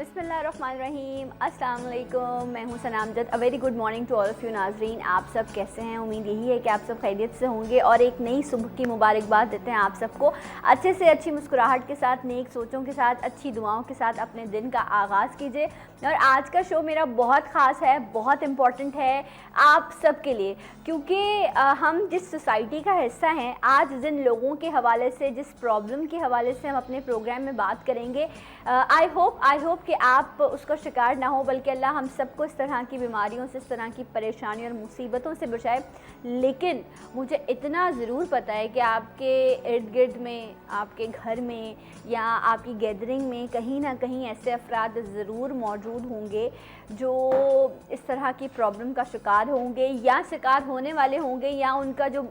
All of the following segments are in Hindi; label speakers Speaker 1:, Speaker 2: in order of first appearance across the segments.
Speaker 1: बिस्मिल्लाहिर्रहमानिर्रहीम, अस्सलाम वालेकुम। मैं हूं Sana Amjad. A very good morning to all of you नाजरीन। आप सब कैसे हैं? उम्मीद यही है कि आप सब खैरियत से होंगे और एक नई सुबह की मुबारकबाद देते हैं आप सबको। अच्छे से अच्छी मुस्कुराहट के साथ, नेक सोचों के साथ, अच्छी दुआओं के साथ अपने दिन का आगाज़ कीजिए। और आज का शो मेरा बहुत ख़ास है, बहुत इम्पॉर्टेंट है आप सब के लिए, क्योंकि हम जिस सोसाइटी का हिस्सा हैं, आज जिन लोगों के हवाले से, जिस प्रॉब्लम के हवाले से हम अपने प्रोग्राम में बात करेंगे, आई होप कि आप उसका शिकार ना हो, बल्कि अल्लाह हम सबको इस तरह की बीमारियों से, इस तरह की परेशानियों और मुसीबतों से बचाए। लेकिन मुझे इतना ज़रूर पता है कि आपके इर्द गिर्द में, आपके घर में या आपकी गैदरिंग में कहीं ना कहीं ऐसे अफराद ज़रूर मौजूद होंगे जो इस तरह की प्रॉब्लम का शिकार होंगे या शिकार होने वाले होंगे, या उनका जो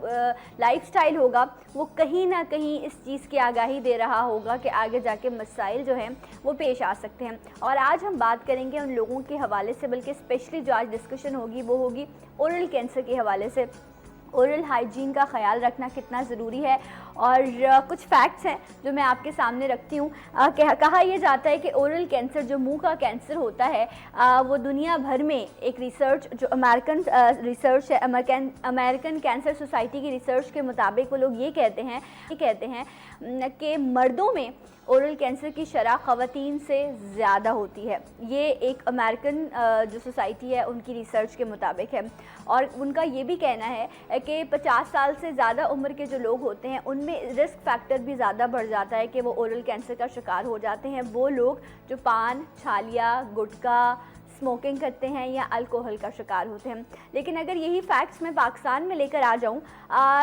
Speaker 1: लाइफस्टाइल होगा वो कहीं ना कहीं इस चीज़ की आगाही दे रहा होगा कि आगे जाके मसाइल जो हैं वो पेश आ सकते हैं। और आज हम बात करेंगे उन लोगों के हवाले से, बल्कि स्पेशली जो आज डिस्कशन होगी वो होगी ओरल कैंसर के हवाले से। ओरल हाइजीन का ख़याल रखना कितना ज़रूरी है, और कुछ फैक्ट्स हैं जो मैं आपके सामने रखती हूँ। कहा यह जाता है कि ओरल कैंसर, जो मुंह का कैंसर होता है, वो दुनिया भर में एक रिसर्च, जो अमेरिकन रिसर्च है, अमेरिकन कैंसर सोसाइटी की रिसर्च के मुताबिक वो लोग ये कहते हैं कि मर्दों में ओरल कैंसर की शरह ख़वातीन से ज़्यादा होती है। ये एक अमेरिकन जो सोसाइटी है उनकी रिसर्च के मुताबिक है। और उनका ये भी कहना है कि 50 साल से ज़्यादा उम्र के जो लोग होते हैं उनमें रिस्क फैक्टर भी ज़्यादा बढ़ जाता है कि वो ओरल कैंसर का शिकार हो जाते हैं। वो लोग जो पान, छालिया, गुटखा, स्मोकिंग करते हैं या अल्कोहल का शिकार होते हैं। लेकिन अगर यही फैक्ट्स मैं पाकिस्तान में लेकर आ जाऊं,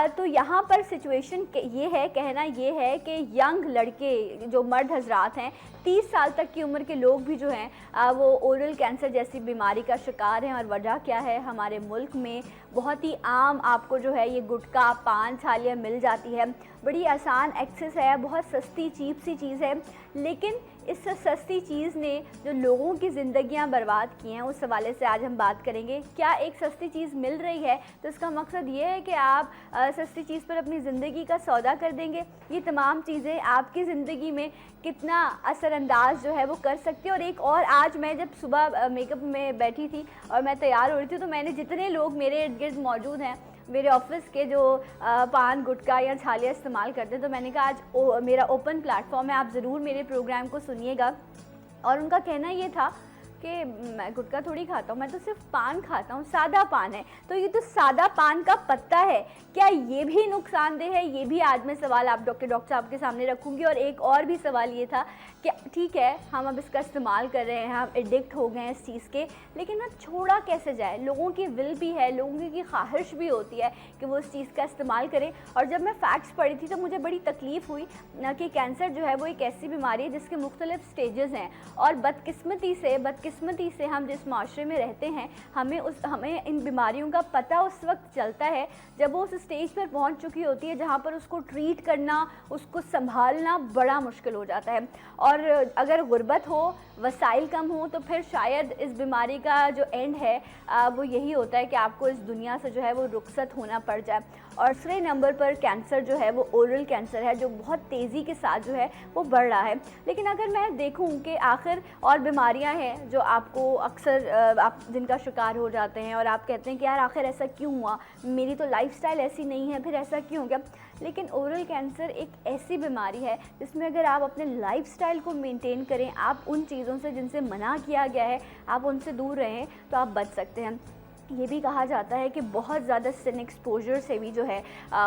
Speaker 1: तो यहाँ पर सिचुएशन ये है, कहना ये है कि यंग लड़के, जो मर्द हजरात हैं, 30 साल तक की उम्र के लोग भी जो हैं वो ओरल कैंसर जैसी बीमारी का शिकार हैं। और वजह क्या है? हमारे मुल्क में बहुत ही आम आपको जो है ये गुटखा, पान, छालियाँ मिल जाती है। बड़ी आसान एक्सेस है, बहुत सस्ती चीप सी चीज़ है, लेकिन इस सस्ती चीज़ ने जो लोगों की ज़िंदगियां बर्बाद की हैं, उस हवाले से आज हम बात करेंगे। क्या एक सस्ती चीज़ मिल रही है तो इसका मकसद ये है कि आप सस्ती चीज़ पर अपनी ज़िंदगी का सौदा कर देंगे? ये तमाम चीज़ें आपकी ज़िंदगी में कितना असरअंदाज जो है वो कर सकती है। और एक और, आज मैं जब सुबह मेकअप में बैठी थी और मैं तैयार हो रही थी, तो मैंने जितने लोग मेरे इर्द गिर्द मौजूद हैं, मेरे ऑफिस के, जो पान, गुटखा या छालियाँ इस्तेमाल करते हैं, तो मैंने कहा आज मेरा ओपन प्लेटफॉर्म है, आप ज़रूर मेरे प्रोग्राम को सुनिएगा। और उनका कहना ये था कि मैं गुटखा थोड़ी खाता हूँ, मैं तो सिर्फ पान खाता हूँ, सादा पान है। तो ये तो सादा पान का पत्ता है, क्या ये भी नुकसानदेह है? ये भी आज मैं सवाल आप डॉक्टर साहब के सामने रखूँगी। और एक और भी सवाल ये था कि ठीक है, हम अब इसका इस्तेमाल कर रहे हैं, हम एडिक्ट हो गए हैं इस चीज़ के, लेकिन अब छोड़ा कैसे जाए? लोगों की विल भी है, लोगों की ख्वाहिश भी होती है कि वो इस चीज़ का इस्तेमाल करें। और जब मैं फैक्ट्स पढ़ी थी तो मुझे बड़ी तकलीफ़ हुई कि कैंसर जो है वो एक ऐसी बीमारी है जिसके मुख्तलिफ स्टेजेस हैं। और बदकिस्मती से हम जिस माशरे में रहते हैं, हमें इन बीमारियों का पता उस वक्त चलता है जब वो उस स्टेज पर पहुंच चुकी होती है जहां पर उसको ट्रीट करना, उसको संभालना बड़ा मुश्किल हो जाता है। और अगर गुर्बत हो, वसाइल कम हो, तो फिर शायद इस बीमारी का जो एंड है वो यही होता है कि आपको इस दुनिया से जो है वो रुखसत होना पड़ जाए। और दूसरे नंबर पर कैंसर जो है वो ओरल कैंसर है, जो बहुत तेज़ी के साथ जो है वो बढ़ रहा है। लेकिन अगर मैं देखूं कि आखिर और बीमारियां हैं जो आपको अक्सर आप जिनका शिकार हो जाते हैं और आप कहते हैं कि यार आखिर ऐसा क्यों हुआ, मेरी तो लाइफस्टाइल ऐसी नहीं है, फिर ऐसा क्यों हो गया? लेकिन ओरल कैंसर एक ऐसी बीमारी है जिसमें अगर आप अपने लाइफस्टाइल को मेंटेन करें, आप उन चीज़ों से जिनसे मना किया गया है आप उनसे दूर रहें, तो आप बच सकते हैं। ये भी कहा जाता है कि बहुत ज़्यादा सन एक्सपोजर से भी जो है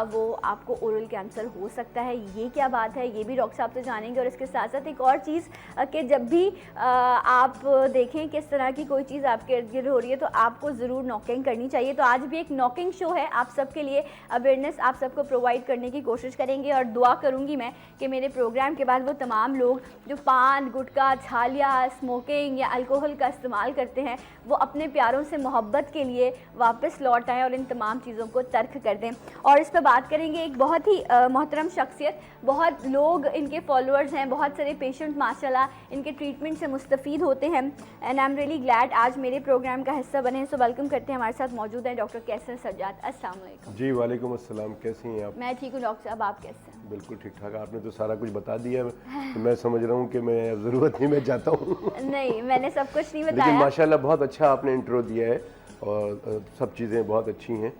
Speaker 1: वो आपको ओरल कैंसर हो सकता है। ये क्या बात है, ये भी डॉक्टर साहब से जानेंगे। और इसके साथ साथ एक और चीज़ कि जब भी आप देखें किस तरह की कोई चीज़ आपके इर्द गिर्द हो रही है तो आपको ज़रूर नॉकिंग करनी चाहिए। तो आज भी एक नॉकिंग शो है, आप सबके लिए अवेयरनेस आप सबको प्रोवाइड करने की कोशिश करेंगे। और दुआ करूँगी मैं कि मेरे प्रोग्राम के बाद वो तमाम लोग जो पान, गुटखा, छालिया, स्मोकिंग या अल्कोहल का इस्तेमाल करते हैं, वो अपने प्यारों से मोहब्बत के लिए वापस लौट आएँ और इन तमाम चीज़ों को तर्क कर दें। और इस पर बात करेंगे एक बहुत ही मोहतरम शख्सियत, बहुत लोग इनके फॉलोअर्स हैं, बहुत सारे पेशेंट माशाल्लाह इनके ट्रीटमेंट से मुस्तफ़ीद होते हैं। And I am really glad आज मेरे प्रोग्राम का हिस्सा बने। सो वेलकम करते हैं, हमारे साथ मौजूद हैं डॉक्टर कैसर सज्जाद। अस्सलाम वालेकुम।
Speaker 2: जी वालेकुम अस्सलाम, कैसी हैं आप?
Speaker 1: मैं ठीक हूँ डॉक्टर साहब, आप कैसे हैं?
Speaker 2: बिल्कुल ठीक ठाक। आपने तो सारा कुछ बता दिया। तो मैं समझ रहा हूँ कि मैं अब ज़रूरत नहीं, मैं जाता हूँ।
Speaker 1: नहीं, मैंने सब कुछ नहीं
Speaker 2: लेकिन
Speaker 1: बताया।
Speaker 2: माशाल्लाह बहुत अच्छा आपने इंट्रो दिया है और सब चीज़ें बहुत अच्छी हैं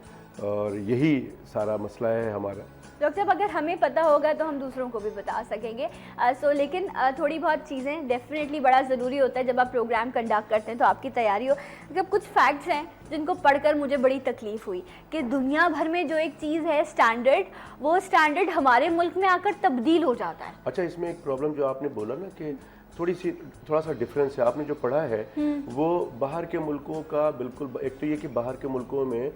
Speaker 2: और यही सारा मसला है हमारा।
Speaker 1: डॉक्टर साहब, अगर हमें पता होगा तो हम दूसरों को भी बता सकेंगे। लेकिन थोड़ी बहुत चीज़ें डेफिनेटली बड़ा ज़रूरी होता है जब आप प्रोग्राम कंडक्ट करते हैं तो आपकी तैयारी हो। जब कुछ फैक्ट्स हैं जिनको पढ़कर मुझे बड़ी तकलीफ़ हुई कि दुनिया भर में जो एक चीज़ है स्टैंडर्ड, वो स्टैंडर्ड हमारे मुल्क में आकर तब्दील हो जाता है।
Speaker 2: अच्छा, इसमें एक प्रॉब्लम जो आपने बोला ना कि थोड़ा सा डिफरेंस है। आपने जो पढ़ा है वो बाहर के मुल्कों का बिल्कुल, एक तो ये कि बाहर के मुल्कों में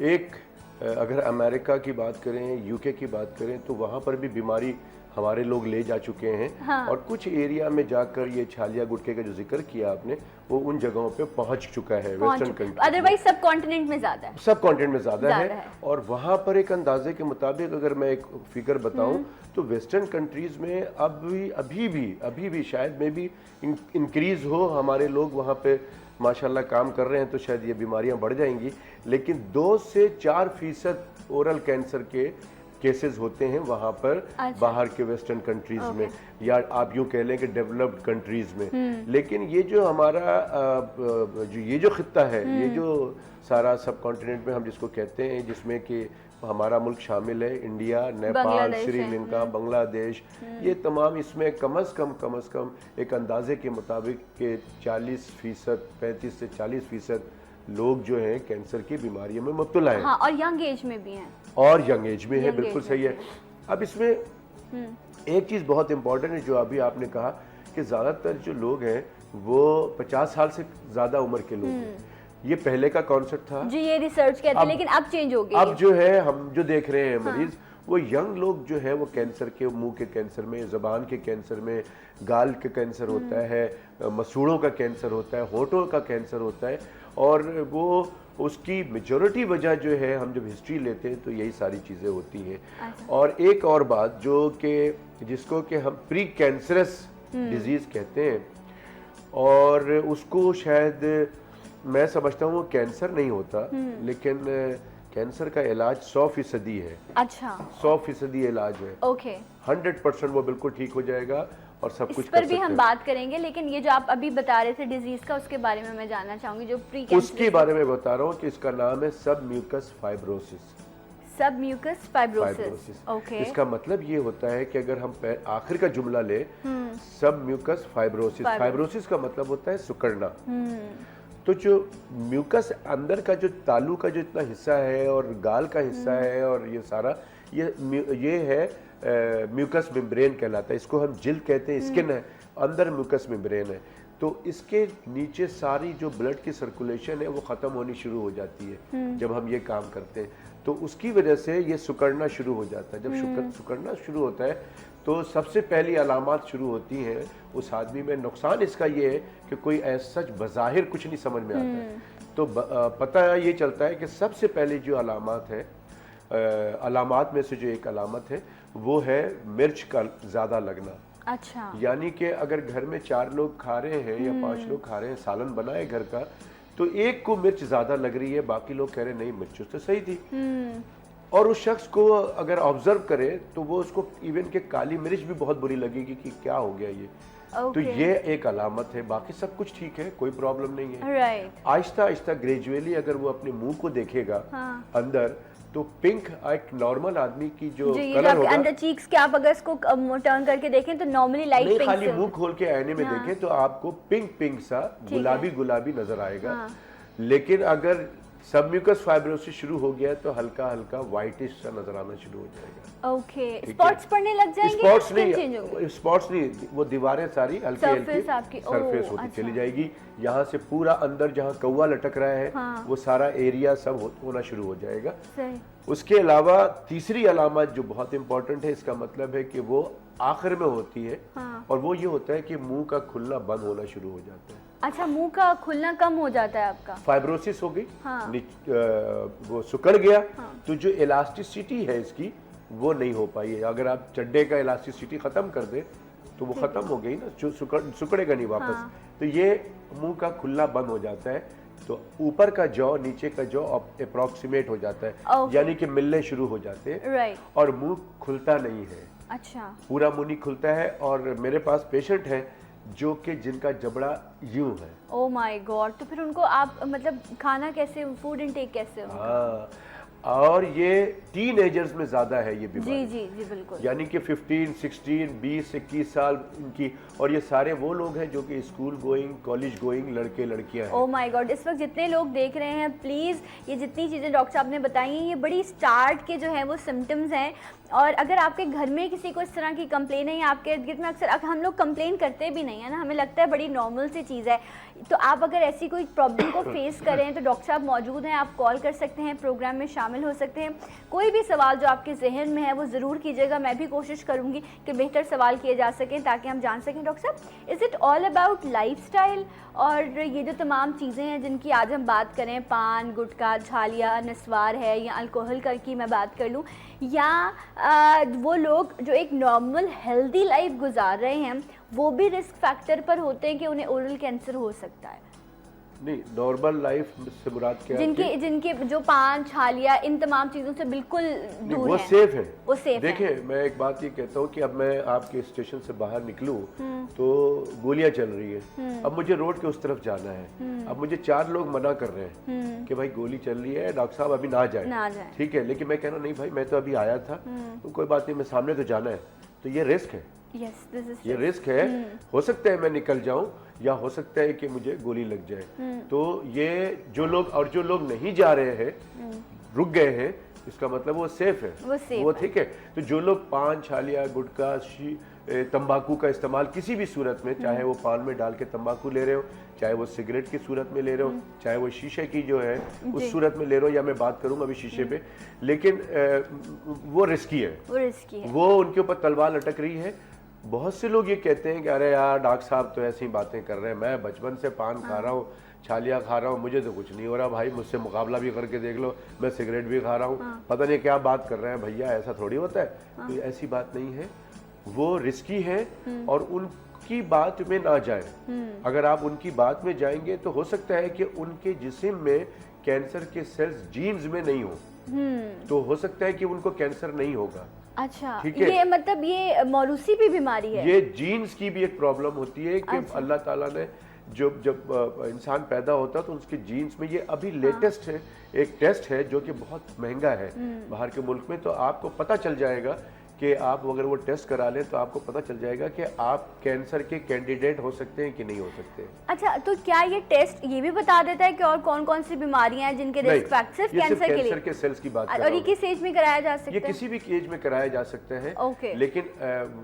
Speaker 2: एक अगर अमेरिका की बात करें, यूके की बात करें, तो वहाँ पर भी बीमारी हमारे लोग ले जा चुके हैं।
Speaker 1: हाँ।
Speaker 2: और कुछ एरिया में जाकर ये छालिया गुटखे का जो जिक्र किया आपने, वो उन जगहों पे पहुँच चुका है वेस्टर्न कंट्री।
Speaker 1: अदरवाइज सब कॉन्टिनेंट में ज़्यादा है।
Speaker 2: सब कॉन्टिनेंट में ज़्यादा है। और वहाँ पर एक अंदाजे के मुताबिक अगर मैं एक फिगर बताऊं तो वेस्टर्न कंट्रीज़ में अभी भी शायद में भी इंक्रीज़ हो। हमारे लोग वहाँ पे माशाल्लाह काम कर रहे हैं तो शायद ये बीमारियां बढ़ जाएंगी। लेकिन 2 से 4% ओरल कैंसर के केसेस होते हैं वहाँ पर।
Speaker 1: अच्छा।
Speaker 2: बाहर के वेस्टर्न कंट्रीज में, या आप यूँ कह लें कि डेवलप्ड कंट्रीज में। लेकिन ये जो हमारा ये जो खित्ता है, ये जो सारा सब कॉन्टिनेंट में हम जिसको कहते हैं, जिसमें कि हमारा मुल्क शामिल है, इंडिया, नेपाल, श्रीलंका, बांग्लादेश, ये तमाम, इसमें कम अज़ कम एक अंदाजे के मुताबिक कि 40%, 35 से 40% लोग जो हैं कैंसर की बीमारियों में मुब्तला हैं।
Speaker 1: हाँ, और यंग एज में भी हैं।
Speaker 2: और यंग एज में है, बिल्कुल सही है। अब इसमें एक चीज़ बहुत इंपॉर्टेंट है जो अभी आपने कहा कि ज़्यादातर जो लोग हैं वो 50 साल से ज़्यादा उम्र के लोग हैं। ये पहले का कॉन्सेप्ट था
Speaker 1: जी, ये रिसर्च कहते हैं, लेकिन अब चेंज हो गया।
Speaker 2: अब जो है हम जो देख रहे हैं मरीज, वो यंग लोग जो है वो कैंसर के, मुंह के कैंसर में, ज़बान के कैंसर में, गाल के कैंसर होता है, मसूड़ों का कैंसर होता है, होठों का कैंसर होता है। और वो उसकी मेजॉरिटी वजह जो है, हम जब हिस्ट्री लेते हैं तो यही सारी चीज़ें होती हैं।
Speaker 1: अच्छा।
Speaker 2: और एक और बात जो कि जिसको कि हम प्री कैंसरस डिजीज़ कहते हैं, और उसको शायद मैं समझता हूँ वो कैंसर नहीं होता, लेकिन कैंसर का इलाज 100% है।
Speaker 1: अच्छा,
Speaker 2: 100% इलाज है।
Speaker 1: ओके,
Speaker 2: 100% वो बिल्कुल ठीक हो जाएगा और सब कुछ
Speaker 1: इस पर भी हम बात करेंगे। लेकिन ये जो आप अभी बता रहे थे डिजीज का, उसके बारे में मैं जानना चाहूंगी, जो प्री कैंसर,
Speaker 2: उसके बारे में बता रहा हूँ कि इसका नाम है सब म्यूकस फाइब्रोसिस।
Speaker 1: सब म्यूकस फाइब्रोसिस, ओके।
Speaker 2: इसका मतलब ये होता है कि अगर हम आखिर का जुमला ले, सब म्यूकस फाइब्रोसिस, फाइब्रोसिस का मतलब होता है सिकुड़ना। तो जो म्यूकस अंदर का जो तालू का जो इतना हिस्सा है और गाल का हिस्सा है और ये सारा, ये है म्यूकस मेम्ब्रेन कहलाता है। इसको हम जिल्द कहते हैं, स्किन है, अंदर म्यूकस मेम्ब्रेन है। तो इसके नीचे सारी जो ब्लड की सर्कुलेशन है वो ख़त्म होनी शुरू हो जाती है जब हम ये काम करते हैं। तो उसकी वजह से ये सिकुड़ना शुरू हो जाता है। जब सिकुड़ना शुरू होता है तो सबसे पहली अलामात शुरू होती हैं उस आदमी में। नुकसान इसका ये है कि कोई ऐसा सच बज़ाहिर कुछ नहीं समझ में आता है। तो पता ये चलता है कि सबसे पहले जो अलामात है, अलामात में से जो एक अलामत है वो है मिर्च का ज़्यादा लगना।
Speaker 1: अच्छा।
Speaker 2: यानी कि अगर घर में 4 लोग खा रहे हैं या 5 लोग खा रहे हैं, सालन बना है घर का, तो एक को मिर्च ज़्यादा लग रही है, बाकी लोग कह रहे हैं नहीं मिर्च तो सही थी। और उस शख्स को अगर ऑब्जर्व करे तो वो उसको इवन के काली मिर्च भी बहुत बुरी लगेगी कि क्या हो गया ये। तो ये एक अलामत है, बाकी सब कुछ ठीक है, कोई प्रॉब्लम नहीं है। आहिस्ता आहिस्ता ग्रेजुअली अगर वो अपने मुंह को देखेगा अंदर, तो पिंक एक नॉर्मल आदमी की जो कलर होगा,
Speaker 1: अंडर चीक्स के आप अगर इसको टर्न करके देखें तो नॉर्मली लाइट पिंक,
Speaker 2: खाली मुंह खोल के आईने में देखें तो आपको पिंक सा गुलाबी नजर आएगा। लेकिन अगर सब म्यूकस फाइब्रोसिस शुरू हो गया तो हल्का हल्का व्हाइटिश सा नजर आना शुरू हो जाएगा।
Speaker 1: ओके, स्पॉट्स पड़ने लग जाएंगे?
Speaker 2: स्पॉट्स नहीं, वो दीवारें सारी हल्की सरफेस होती चली जाएगी। यहाँ से पूरा अंदर जहाँ कौवा लटक रहा है वो सारा एरिया सब होना शुरू हो जाएगा। उसके अलावा तीसरी अलामत जो बहुत इंपॉर्टेंट है, इसका मतलब है कि वो आखिर में होती है, और वो ये होता है कि मुंह का खुलना बंद होना शुरू हो जाता है।
Speaker 1: अच्छा, मुंह का खुलना कम हो जाता है आपका?
Speaker 2: फाइब्रोसिस हो गई, वो सिकुड़ गया, तो जो इलास्टिसिटी है इसकी वो नहीं हो पाई है। अगर आप चड्डे का इलास्टिसिटी खत्म कर दे तो वो खत्म हो गई ना, जो सिकुड़ेगा नहीं वापस। तो ये मुंह का खुलना बंद हो जाता है, तो ऊपर का जॉ नीचे का जॉ अप्रोक्सीमेट हो जाता है, यानी कि मिलने शुरू हो जाते हैं और मुंह खुलता नहीं है।
Speaker 1: अच्छा,
Speaker 2: पूरा मुंह नहीं खुलता है। और मेरे पास पेशेंट है जो कि जिनका जबड़ा यूं है।
Speaker 1: ओ माय गॉड, तो फिर उनको आप मतलब खाना कैसे, फूड इनटेक कैसे उनका?
Speaker 2: हाँ, और ये टीनेजर्स में ज्यादा है ये बीमारी।
Speaker 1: जी जी जी बिल्कुल।
Speaker 2: यानी कि 15, 16, 20, 21 साल इनकी, और ये सारे वो लोग हैं जो कि स्कूल गोइंग, कॉलेज गोइंग लड़के लड़कियां हैं।
Speaker 1: ओ माय गॉड, इस वक्त जितने लोग देख रहे हैं प्लीज़, ये जितनी चीज़ें डॉक्टर साहब ने बताई हैं ये बड़ी स्टार्ट के जो है वो सिम्टम्स हैं। और अगर आपके घर में किसी को इस तरह की कंप्लेन है या आपके इर्द गिर्द में, अक्सर हम लोग कंप्लेन करते भी नहीं है ना, हमें लगता है बड़ी नॉर्मल सी चीज़ है, तो आप अगर ऐसी कोई प्रॉब्लम को फेस करें तो डॉक्टर साहब मौजूद हैं, आप कॉल कर सकते हैं, प्रोग्राम में शामिल हो सकते हैं। कोई भी सवाल जो आपके जहन में है वो ज़रूर कीजिएगा, मैं भी कोशिश करूँगी कि बेहतर सवाल किए जा सकें ताकि हम जान सकें। डॉक्टर साहब, is it all about lifestyle और ये जो तमाम चीज़ें हैं जिनकी आज हम बात करें, पान, गुटखा, झालिया, नस्वार है या अल्कोहल की मैं बात कर लूँ, या वो लोग जो एक नॉर्मल हेल्दी लाइफ गुजार रहे हैं वो भी रिस्क फैक्टर पर होते हैं कि उन्हें ओरल कैंसर हो सकता है?
Speaker 2: नहीं, नॉर्मल लाइफ से मुराद क्या है?
Speaker 1: जिनके जो पान, छालिया, इन तमाम चीज़ों से बिल्कुल दूर
Speaker 2: वो
Speaker 1: हैं।
Speaker 2: सेफ है।
Speaker 1: वो सेफ है।
Speaker 2: देखिए, मैं एक बात ये कहता हूँ कि अब मैं आपके स्टेशन से बाहर निकलूँ तो गोलियां चल रही है, अब मुझे रोड के उस तरफ जाना है, अब मुझे 4 लोग मना कर रहे हैं कि भाई गोली चल रही है, डॉक्टर साहब अभी ना जाए। ठीक है, लेकिन मैं कह रहा हूँ नहीं भाई, मैं तो अभी आया था, तो कोई बात नहीं, मैं सामने तो जाना है, तो ये रिस्क है।
Speaker 1: Yes, this is
Speaker 2: ये रिस्क है। हो सकता है मैं निकल जाऊं या हो सकता है कि मुझे गोली लग जाए। तो ये जो लोग नहीं जा रहे हैं, रुक गए हैं, इसका मतलब वो सेफ है, वो ठीक है। तो जो लोग पान, छालिया, गुटखा, तंबाकू का इस्तेमाल किसी भी सूरत में, चाहे वो पान में डाल के तंबाकू ले रहे हो, चाहे वो सिगरेट की सूरत में ले रहे हो, चाहे वो शीशे की जो है उस सूरत में ले रहे हो, या मैं बात करूंगा अभी शीशे पे, लेकिन वो रिस्की है, वो उनके ऊपर तलवार लटक रही है। बहुत से लोग ये कहते हैं कि अरे यार डॉक्टर साहब तो ऐसी बातें कर रहे हैं, मैं बचपन से पान खा रहा हूँ, छालिया खा रहा हूँ, मुझे तो कुछ नहीं हो रहा भाई, मुझसे मुकाबला भी करके देख लो, मैं सिगरेट भी खा रहा हूँ, पता नहीं क्या बात कर रहे हैं भैया, ऐसा थोड़ी होता है। तो ऐसी बात नहीं है, वो रिस्की है और उनकी बात में ना जाए। अगर आप उनकी बात में जाएंगे तो हो सकता है कि उनके जिस्म में कैंसर के सेल्स जीन्स में नहीं हो, तो हो सकता है कि उनको कैंसर नहीं होगा।
Speaker 1: अच्छा,
Speaker 2: ठीक है,
Speaker 1: ये मतलब ये मौरूसी भी बीमारी है?
Speaker 2: ये जीन्स की भी एक प्रॉब्लम होती है कि अल्लाह ताला ने जब इंसान पैदा होता है तो उसके जीन्स में, ये अभी लेटेस्ट है, एक टेस्ट है जो कि बहुत महंगा है बाहर के मुल्क में, तो आपको पता चल जाएगा कि आप अगर वो टेस्ट करा लें तो आपको पता चल जाएगा कि आप कैंसर के कैंडिडेट हो सकते हैं कि नहीं हो सकते। अच्छा,
Speaker 1: तो क्या ये टेस्ट ये भी बता देता है कि और कौन कौन सी बीमारियां हैं जिनके रिस्क फैक्टर? सिर्फ कैंसर के लिए?
Speaker 2: कैंसर के सेल्स की बात कर रहा
Speaker 1: हूं। और ये किस एज में कराया जा सकता है?
Speaker 2: ये किसी भी एज में कराया जा सकता है, लेकिन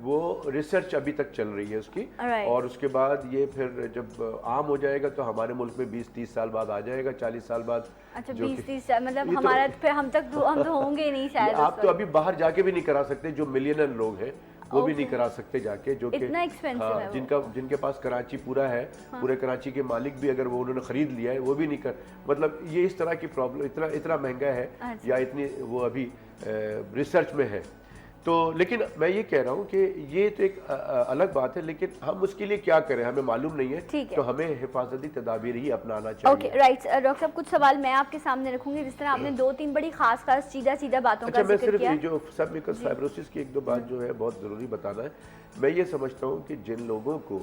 Speaker 2: वो रिसर्च अभी तक चल रही है उसकी, और उसके बाद ये फिर जब आम हो जाएगा तो हमारे मुल्क में 20-30 साल बाद आ जाएगा, 40 साल बाद।
Speaker 1: अच्छा, 20-30 साल मतलब हमारा फिर हम तो होंगे नहीं शायद।
Speaker 2: आप तो अभी बाहर जाके भी नहीं करा सकते, जो मिलियनर लोग हैं वो भी नहीं करा सकते जाके, जो कि
Speaker 1: इतना एक्सपेंसिव है
Speaker 2: जिनके पास कराची पूरा है, पूरे कराची के मालिक भी अगर वो उन्होंने खरीद लिया है वो भी नहीं कर, मतलब ये इस तरह की प्रॉब्लम, इतना महंगा है या इतनी वो अभी रिसर्च में है। तो लेकिन मैं ये कह रहा हूँ कि ये तो एक अलग बात है, लेकिन हम उसके लिए क्या करें हमें मालूम नहीं है, तो हमें हिफाजती तदाबीर ही अपनाना चाहिए।
Speaker 1: ओके, राइट डॉक्टर साहब, कुछ सवाल मैं आपके सामने रखूंगी, जिस तरह आपने 2-3 बड़ी खास सीधा बातों का जिक्र किया।
Speaker 2: मैं सिर्फ जो सबम्यूकस फाइब्रोसिस की 1-2 बात जो है बहुत जरूरी बताना है। मैं ये समझता हूँ कि जिन लोगों को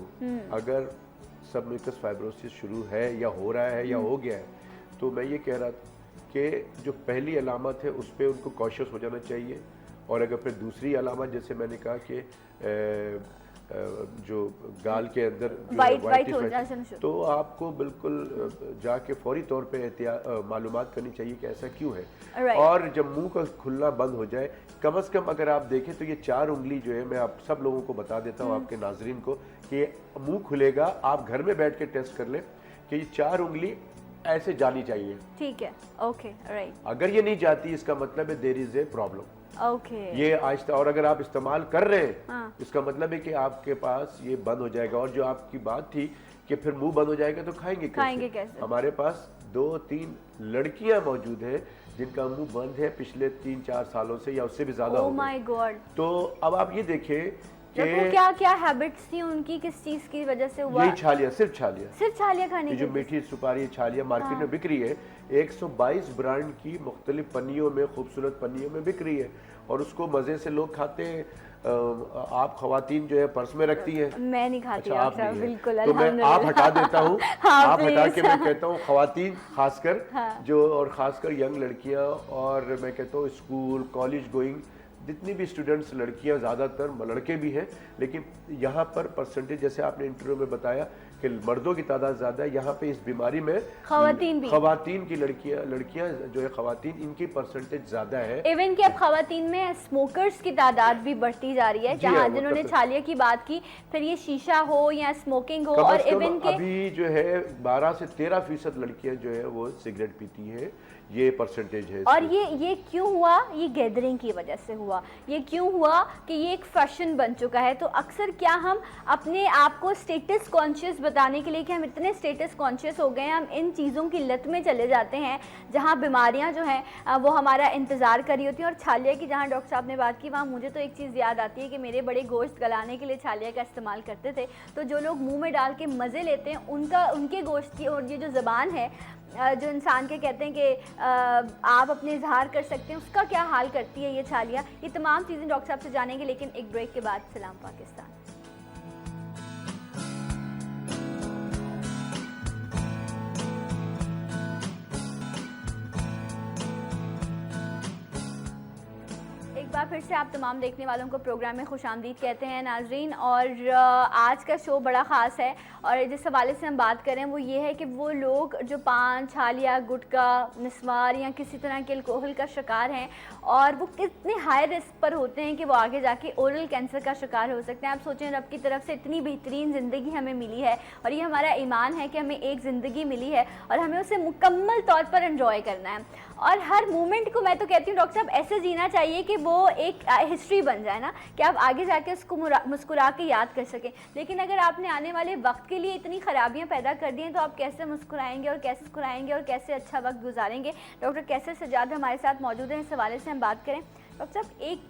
Speaker 2: अगर सबम्यूकस फाइब्रोसिस शुरू है या हो रहा है या हो गया है, तो मैं ये कह रहा कि जो पहली अलामत है उस पर उनको कॉशियस हो जाना चाहिए, और अगर फिर दूसरी अलामत जैसे मैंने कहा कि जो गाल के अंदर
Speaker 1: वाइट हो जाए,
Speaker 2: तो आपको बिल्कुल जाके फौरी तौर पे मालूमात करनी चाहिए कि ऐसा क्यों है। और जब मुंह का खुलना बंद हो जाए, कम से कम अगर आप देखें तो ये 4 उंगली जो है, मैं आप सब लोगों को बता देता हूँ, आपके नाजरीन को, कि मुंह खुलेगा, आप घर में बैठ के टेस्ट कर लें कि ये 4 उंगली ऐसे जानी चाहिए।
Speaker 1: ठीक है, ओके, राइट।
Speaker 2: अगर ये नहीं जाती इसका मतलब है देयर इज ए प्रॉब्लम। ये आहिस्ता, और अगर आप इस्तेमाल कर रहे हैं इसका मतलब है कि आपके पास ये बंद हो जाएगा। और जो आपकी बात थी कि फिर मुंह बंद हो जाएगा तो खाएंगे कैसे? हमारे पास
Speaker 1: 2-3
Speaker 2: लड़कियां मौजूद हैं जिनका मुंह बंद है पिछले 3-4 सालों से या उससे भी ज्यादा।
Speaker 1: Oh my God.
Speaker 2: तो अब आप ये देखें
Speaker 1: कि क्या हैबिट्स थी उनकी, किस चीज की वजह से हुआ?
Speaker 2: यही छालिया, सिर्फ छालिया
Speaker 1: खाने की।
Speaker 2: जो मीठी सुपारी छालिया मार्केट में बिक रही है, 122 ब्रांड की मुख्तलिफ पन्नियों में, खूबसूरत पन्नियों में बिक रही है, और उसको मजे से लोग खाते हैं। आप खवातीन जो है पर्स में रखती हैं?
Speaker 1: मैं नहीं खाती
Speaker 2: अच्छा, आप
Speaker 1: डॉक्टर साहब,
Speaker 2: नहीं है।
Speaker 1: बिल्कुल
Speaker 2: तो मैं आप हटा देता हूँ।
Speaker 1: हाँ,
Speaker 2: आप हटा के
Speaker 1: please।
Speaker 2: मैं कहता हूँ खवातीन खासकर
Speaker 1: हाँ।
Speaker 2: जो, और खासकर यंग लड़कियाँ, और मैं कहता हूँ स्कूल कॉलेज गोइंग जितनी भी स्टूडेंट्स, लड़कियां ज़्यादातर, लड़के भी हैं, लेकिन यहाँ पर परसेंटेज जैसे आपने इंटरव्यू में बताया कि मर्दों की तादाद ज़्यादा है, यहाँ पे इस बीमारी में खवातीन की लड़कियां जो है खवातीन, इनकी परसेंटेज ज़्यादा है।
Speaker 1: इवन कि अब खवातीन में स्मोकर्स की तादाद भी बढ़ती जा रही है, जहाँ जिन्होंने छालिया की बात की, फिर ये शीशा हो या स्मोकिंग हो, और इवन के
Speaker 2: अभी जो है 12 से 13% लड़कियां जो है वो सिगरेट पीती हैं, ये परसेंटेज है।
Speaker 1: और ये क्यों हुआ? ये गैदरिंग की वजह से हुआ। ये क्यों हुआ कि ये एक फैशन बन चुका है। तो अक्सर क्या हम अपने आप को स्टेटस कॉन्शियस बताने के लिए कि हम इतने स्टेटस कॉन्शियस हो गए हैं, हम इन चीज़ों की लत में चले जाते हैं जहाँ बीमारियाँ जो हैं वो हमारा इंतज़ार कर रही होती हैं। और छालिया की जहाँ डॉक्टर साहब ने बात की, वहाँ मुझे तो एक चीज़ याद आती है कि मेरे बड़े गोश्त गलाने के लिए छालिया का इस्तेमाल करते थे। तो जो लोग मुँह में डाल के मज़े लेते हैं, उनके गोश्त की, और ये जो ज़बान है जो इंसान के कहते हैं कि आप अपने इजहार कर सकते हैं, उसका क्या हाल करती है ये छालिया। ये तमाम चीज़ें डॉक्टर साहब से जानेंगे, लेकिन एक ब्रेक के बाद। सलाम पाकिस्तान। एक बार फिर से आप तमाम देखने वालों को प्रोग्राम में खुशामदीद कहते हैं नाजरीन। और आज का शो बड़ा ख़ास है, और जिस हवाले से हम बात करें वो ये है कि वो लोग जो पान, छालिया, गुटखा, नस्वार या किसी तरह के अल्कोहल का शिकार हैं, और वो कितने हाई रिस्क पर होते हैं कि वो आगे जाके ओरल कैंसर का शिकार हो सकते हैं। आप सोचें, रब की तरफ से इतनी बेहतरीन ज़िंदगी हमें मिली है, और ये हमारा ईमान है कि हमें एक ज़िंदगी मिली है और हमें उसे मुकम्मल तौर पर एंजॉय करना है। और हर मोमेंट को मैं तो कहती हूँ डॉक्टर साहब ऐसे जीना चाहिए कि वो एक हिस्ट्री बन जाए ना, कि आप आगे जाके उसको मुस्कुरा के याद कर सकें। लेकिन अगर आपने आने वाले वक्त के लिए इतनी खराबियां पैदा कर दी हैं, तो आप कैसे मुस्कुराएंगे और कैसे अच्छा वक्त गुजारेंगे। डॉक्टर कैसर सज्जाद हमारे साथ मौजूद हैं, इस हवाले से हम बात करें। डॉक्टर साहब, एक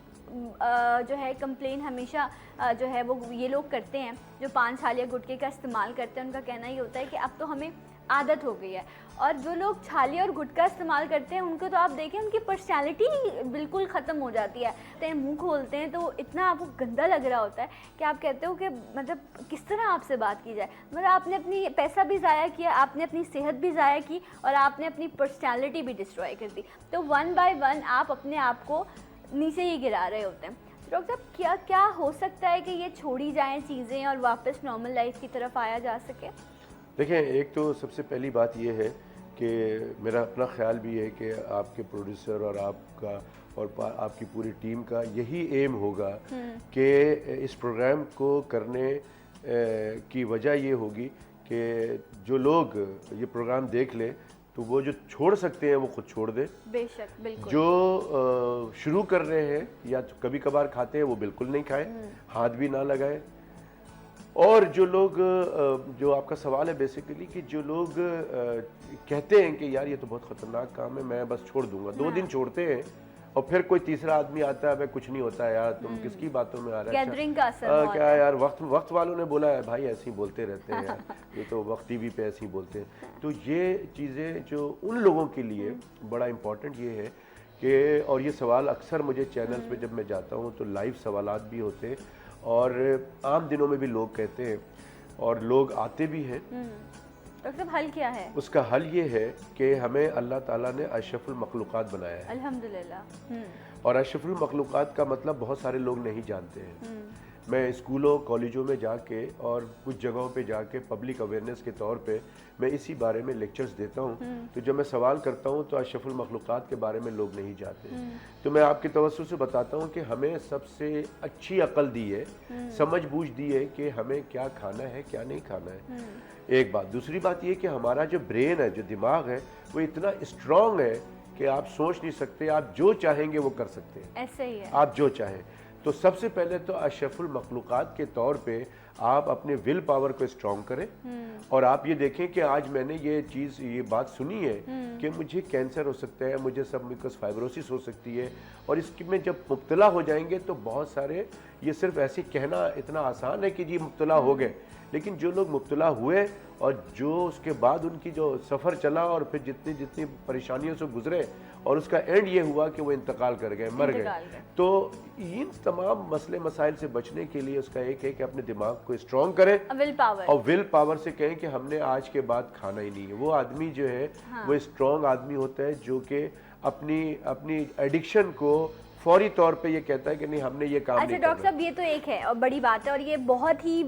Speaker 1: जो है कंप्लेन हमेशा जो है वो ये लोग करते हैं जो पान, छालिया, गुटखे का इस्तेमाल करते हैं, उनका कहना ये होता है कि अब तो हमें आदत हो गई है। और जो लोग छालिया और गुटखा इस्तेमाल करते हैं, उनको तो आप देखें, उनकी पर्सनैलिटी बिल्कुल ख़त्म हो जाती है। तो मुंह खोलते हैं तो इतना आपको गंदा लग रहा होता है कि आप कहते हो कि मतलब किस तरह आपसे बात की जाए। मतलब आपने अपनी पैसा भी ज़ाया किया, आपने अपनी सेहत भी ज़ाया की, और आपने अपनी पर्सनैलिटी भी डिस्ट्रॉय कर दी। तो 1 बाय 1 आप अपने आप को नीचे ही गिरा रहे होते हैं। डॉक्टर साहब, क्या क्या हो सकता है कि ये छोड़ी जाएँ चीज़ें और वापस नॉर्मल लाइफ की तरफ आया जा सके?
Speaker 2: देखें, एक तो सबसे पहली बात ये है कि मेरा अपना ख्याल भी है कि आपके प्रोड्यूसर और आपका और आपकी पूरी टीम का यही एम होगा कि इस प्रोग्राम को करने की वजह ये होगी कि जो लोग ये प्रोग्राम देख लें तो वो जो छोड़ सकते हैं वो खुद छोड़ दें।
Speaker 1: बेशक, बिल्कुल।
Speaker 2: जो शुरू कर रहे हैं या तो कभी कभार खाते हैं वो बिल्कुल नहीं खाएं, हाथ भी ना लगाएं। और जो लोग, जो आपका सवाल है बेसिकली कि जो लोग कहते हैं कि यार ये तो बहुत ख़तरनाक काम है, मैं बस छोड़ दूंगा, 2 दिन छोड़ते हैं और फिर कोई तीसरा आदमी आता है, भाई कुछ नहीं होता है यार, तुम किसकी बातों में आ रहे हो,
Speaker 1: गैदरिंग का असर
Speaker 2: क्या यार, वक्त वालों ने बोला है भाई, ऐसे ही बोलते रहते हैं यार, ये तो वक्त टीवी पे ऐसे ही बोलते हैं। तो ये चीज़ें जो उन लोगों के लिए बड़ा इम्पोर्टेंट ये है कि, और ये सवाल अक्सर मुझे चैनल्स पे जब मैं जाता हूँ तो लाइव सवालात भी होते हैं, और आम दिनों में भी लोग कहते हैं और लोग आते भी हैं।
Speaker 1: डॉक्टर, हल क्या है? उसका
Speaker 2: हल ये है कि हमें अल्लाह ताला ने अशरफुल मखलूक़ात बनाया है,
Speaker 1: अल्हम्दुलिल्लाह।
Speaker 2: और अशरफुल मखलूक़ात का मतलब बहुत सारे लोग नहीं जानते हैं। मैं स्कूलों कॉलेजों में जाके और कुछ जगहों पे जाके पब्लिक अवेयरनेस के तौर पे मैं इसी बारे में लेक्चर्स देता हूँ। तो जब मैं सवाल करता हूँ तो अशरफुल मखलूक़ात के बारे में लोग नहीं जाते। तो मैं आपके तवज्जो से बताता हूँ कि हमें सबसे अच्छी अकल दी है, समझ बूझ दी है कि हमें क्या खाना है क्या नहीं खाना है। एक बात। दूसरी बात ये कि हमारा जो ब्रेन है, जो दिमाग है, वो इतना स्ट्रॉन्ग है कि आप सोच नहीं सकते, आप जो चाहेंगे वो कर सकते हैं।
Speaker 1: ऐसे ही है,
Speaker 2: आप जो चाहें। तो सबसे पहले तो अशरफुल मखलूक़ात के तौर पे आप अपने विल पावर को स्ट्रॉन्ग करें, और आप ये देखें कि आज मैंने ये बात सुनी है कि मुझे कैंसर हो सकता है, मुझे सबम्यूकस फाइब्रोसिस हो सकती है, और इसकी में जब मुब्तला हो जाएंगे तो बहुत सारे, ये सिर्फ ऐसे कहना इतना आसान है कि जी मुब्तला हो गए, लेकिन जो लोग मुब्तला हुए और जो उसके बाद उनकी जो सफ़र चला और फिर जितनी जितनी परेशानियों से गुजरे, और उसका एंड ये हुआ कि वो इंतकाल कर गए, मर
Speaker 1: इंतकाल
Speaker 2: गए।
Speaker 1: गए।
Speaker 2: तो इन तमाम मसले मसाइल से बचने के लिए उसका एक है कि अपने दिमाग को स्ट्रॉन्ग करें
Speaker 1: विल पावर।
Speaker 2: और विल पावर से कहें कि हमने आज के बाद खाना ही नहीं है। वो आदमी जो है वो स्ट्रॉन्ग आदमी होता है जो कि अपनी एडिक्शन को फौरी तौर पे ये कहता है कि नहीं हमने ये काम
Speaker 1: अच्छा
Speaker 2: नहीं
Speaker 1: डॉक्टर
Speaker 2: करना।
Speaker 1: साहब, ये तो एक है और बड़ी बात है और ये बहुत ही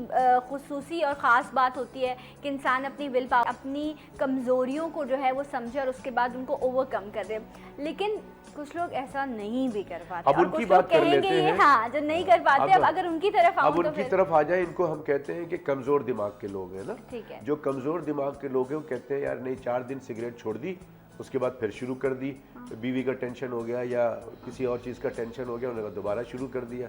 Speaker 1: खुसूसी और ख़ास बात होती है कि इंसान अपनी विल पावर, अपनी कमज़ोरियों को जो है वो समझे और उसके बाद उनको ओवरकम कर दे। लेकिन कुछ लोग ऐसा नहीं भी कर पाते।
Speaker 2: अब
Speaker 1: और
Speaker 2: उनकी
Speaker 1: कुछ
Speaker 2: बात
Speaker 1: लोग
Speaker 2: कर
Speaker 1: कहेंगे
Speaker 2: लेते
Speaker 1: ये
Speaker 2: हैं।
Speaker 1: हाँ जो नहीं कर पाते, अब अगर उनकी तरफ
Speaker 2: अब
Speaker 1: आऊँ तो
Speaker 2: उनकी
Speaker 1: फिर
Speaker 2: तरफ आ जाए, इनको हम कहते हैं कि कमजोर दिमाग के लोग हैं ना।
Speaker 1: ठीक है।
Speaker 2: जो कमजोर दिमाग के लोग हैं वो कहते हैं यार नहीं 4 दिन सिगरेट छोड़ दी, उसके बाद फिर शुरू कर दी, बीवी का टेंशन हो गया या किसी और चीज़ का टेंशन हो गया, उन्होंने दोबारा शुरू कर दिया।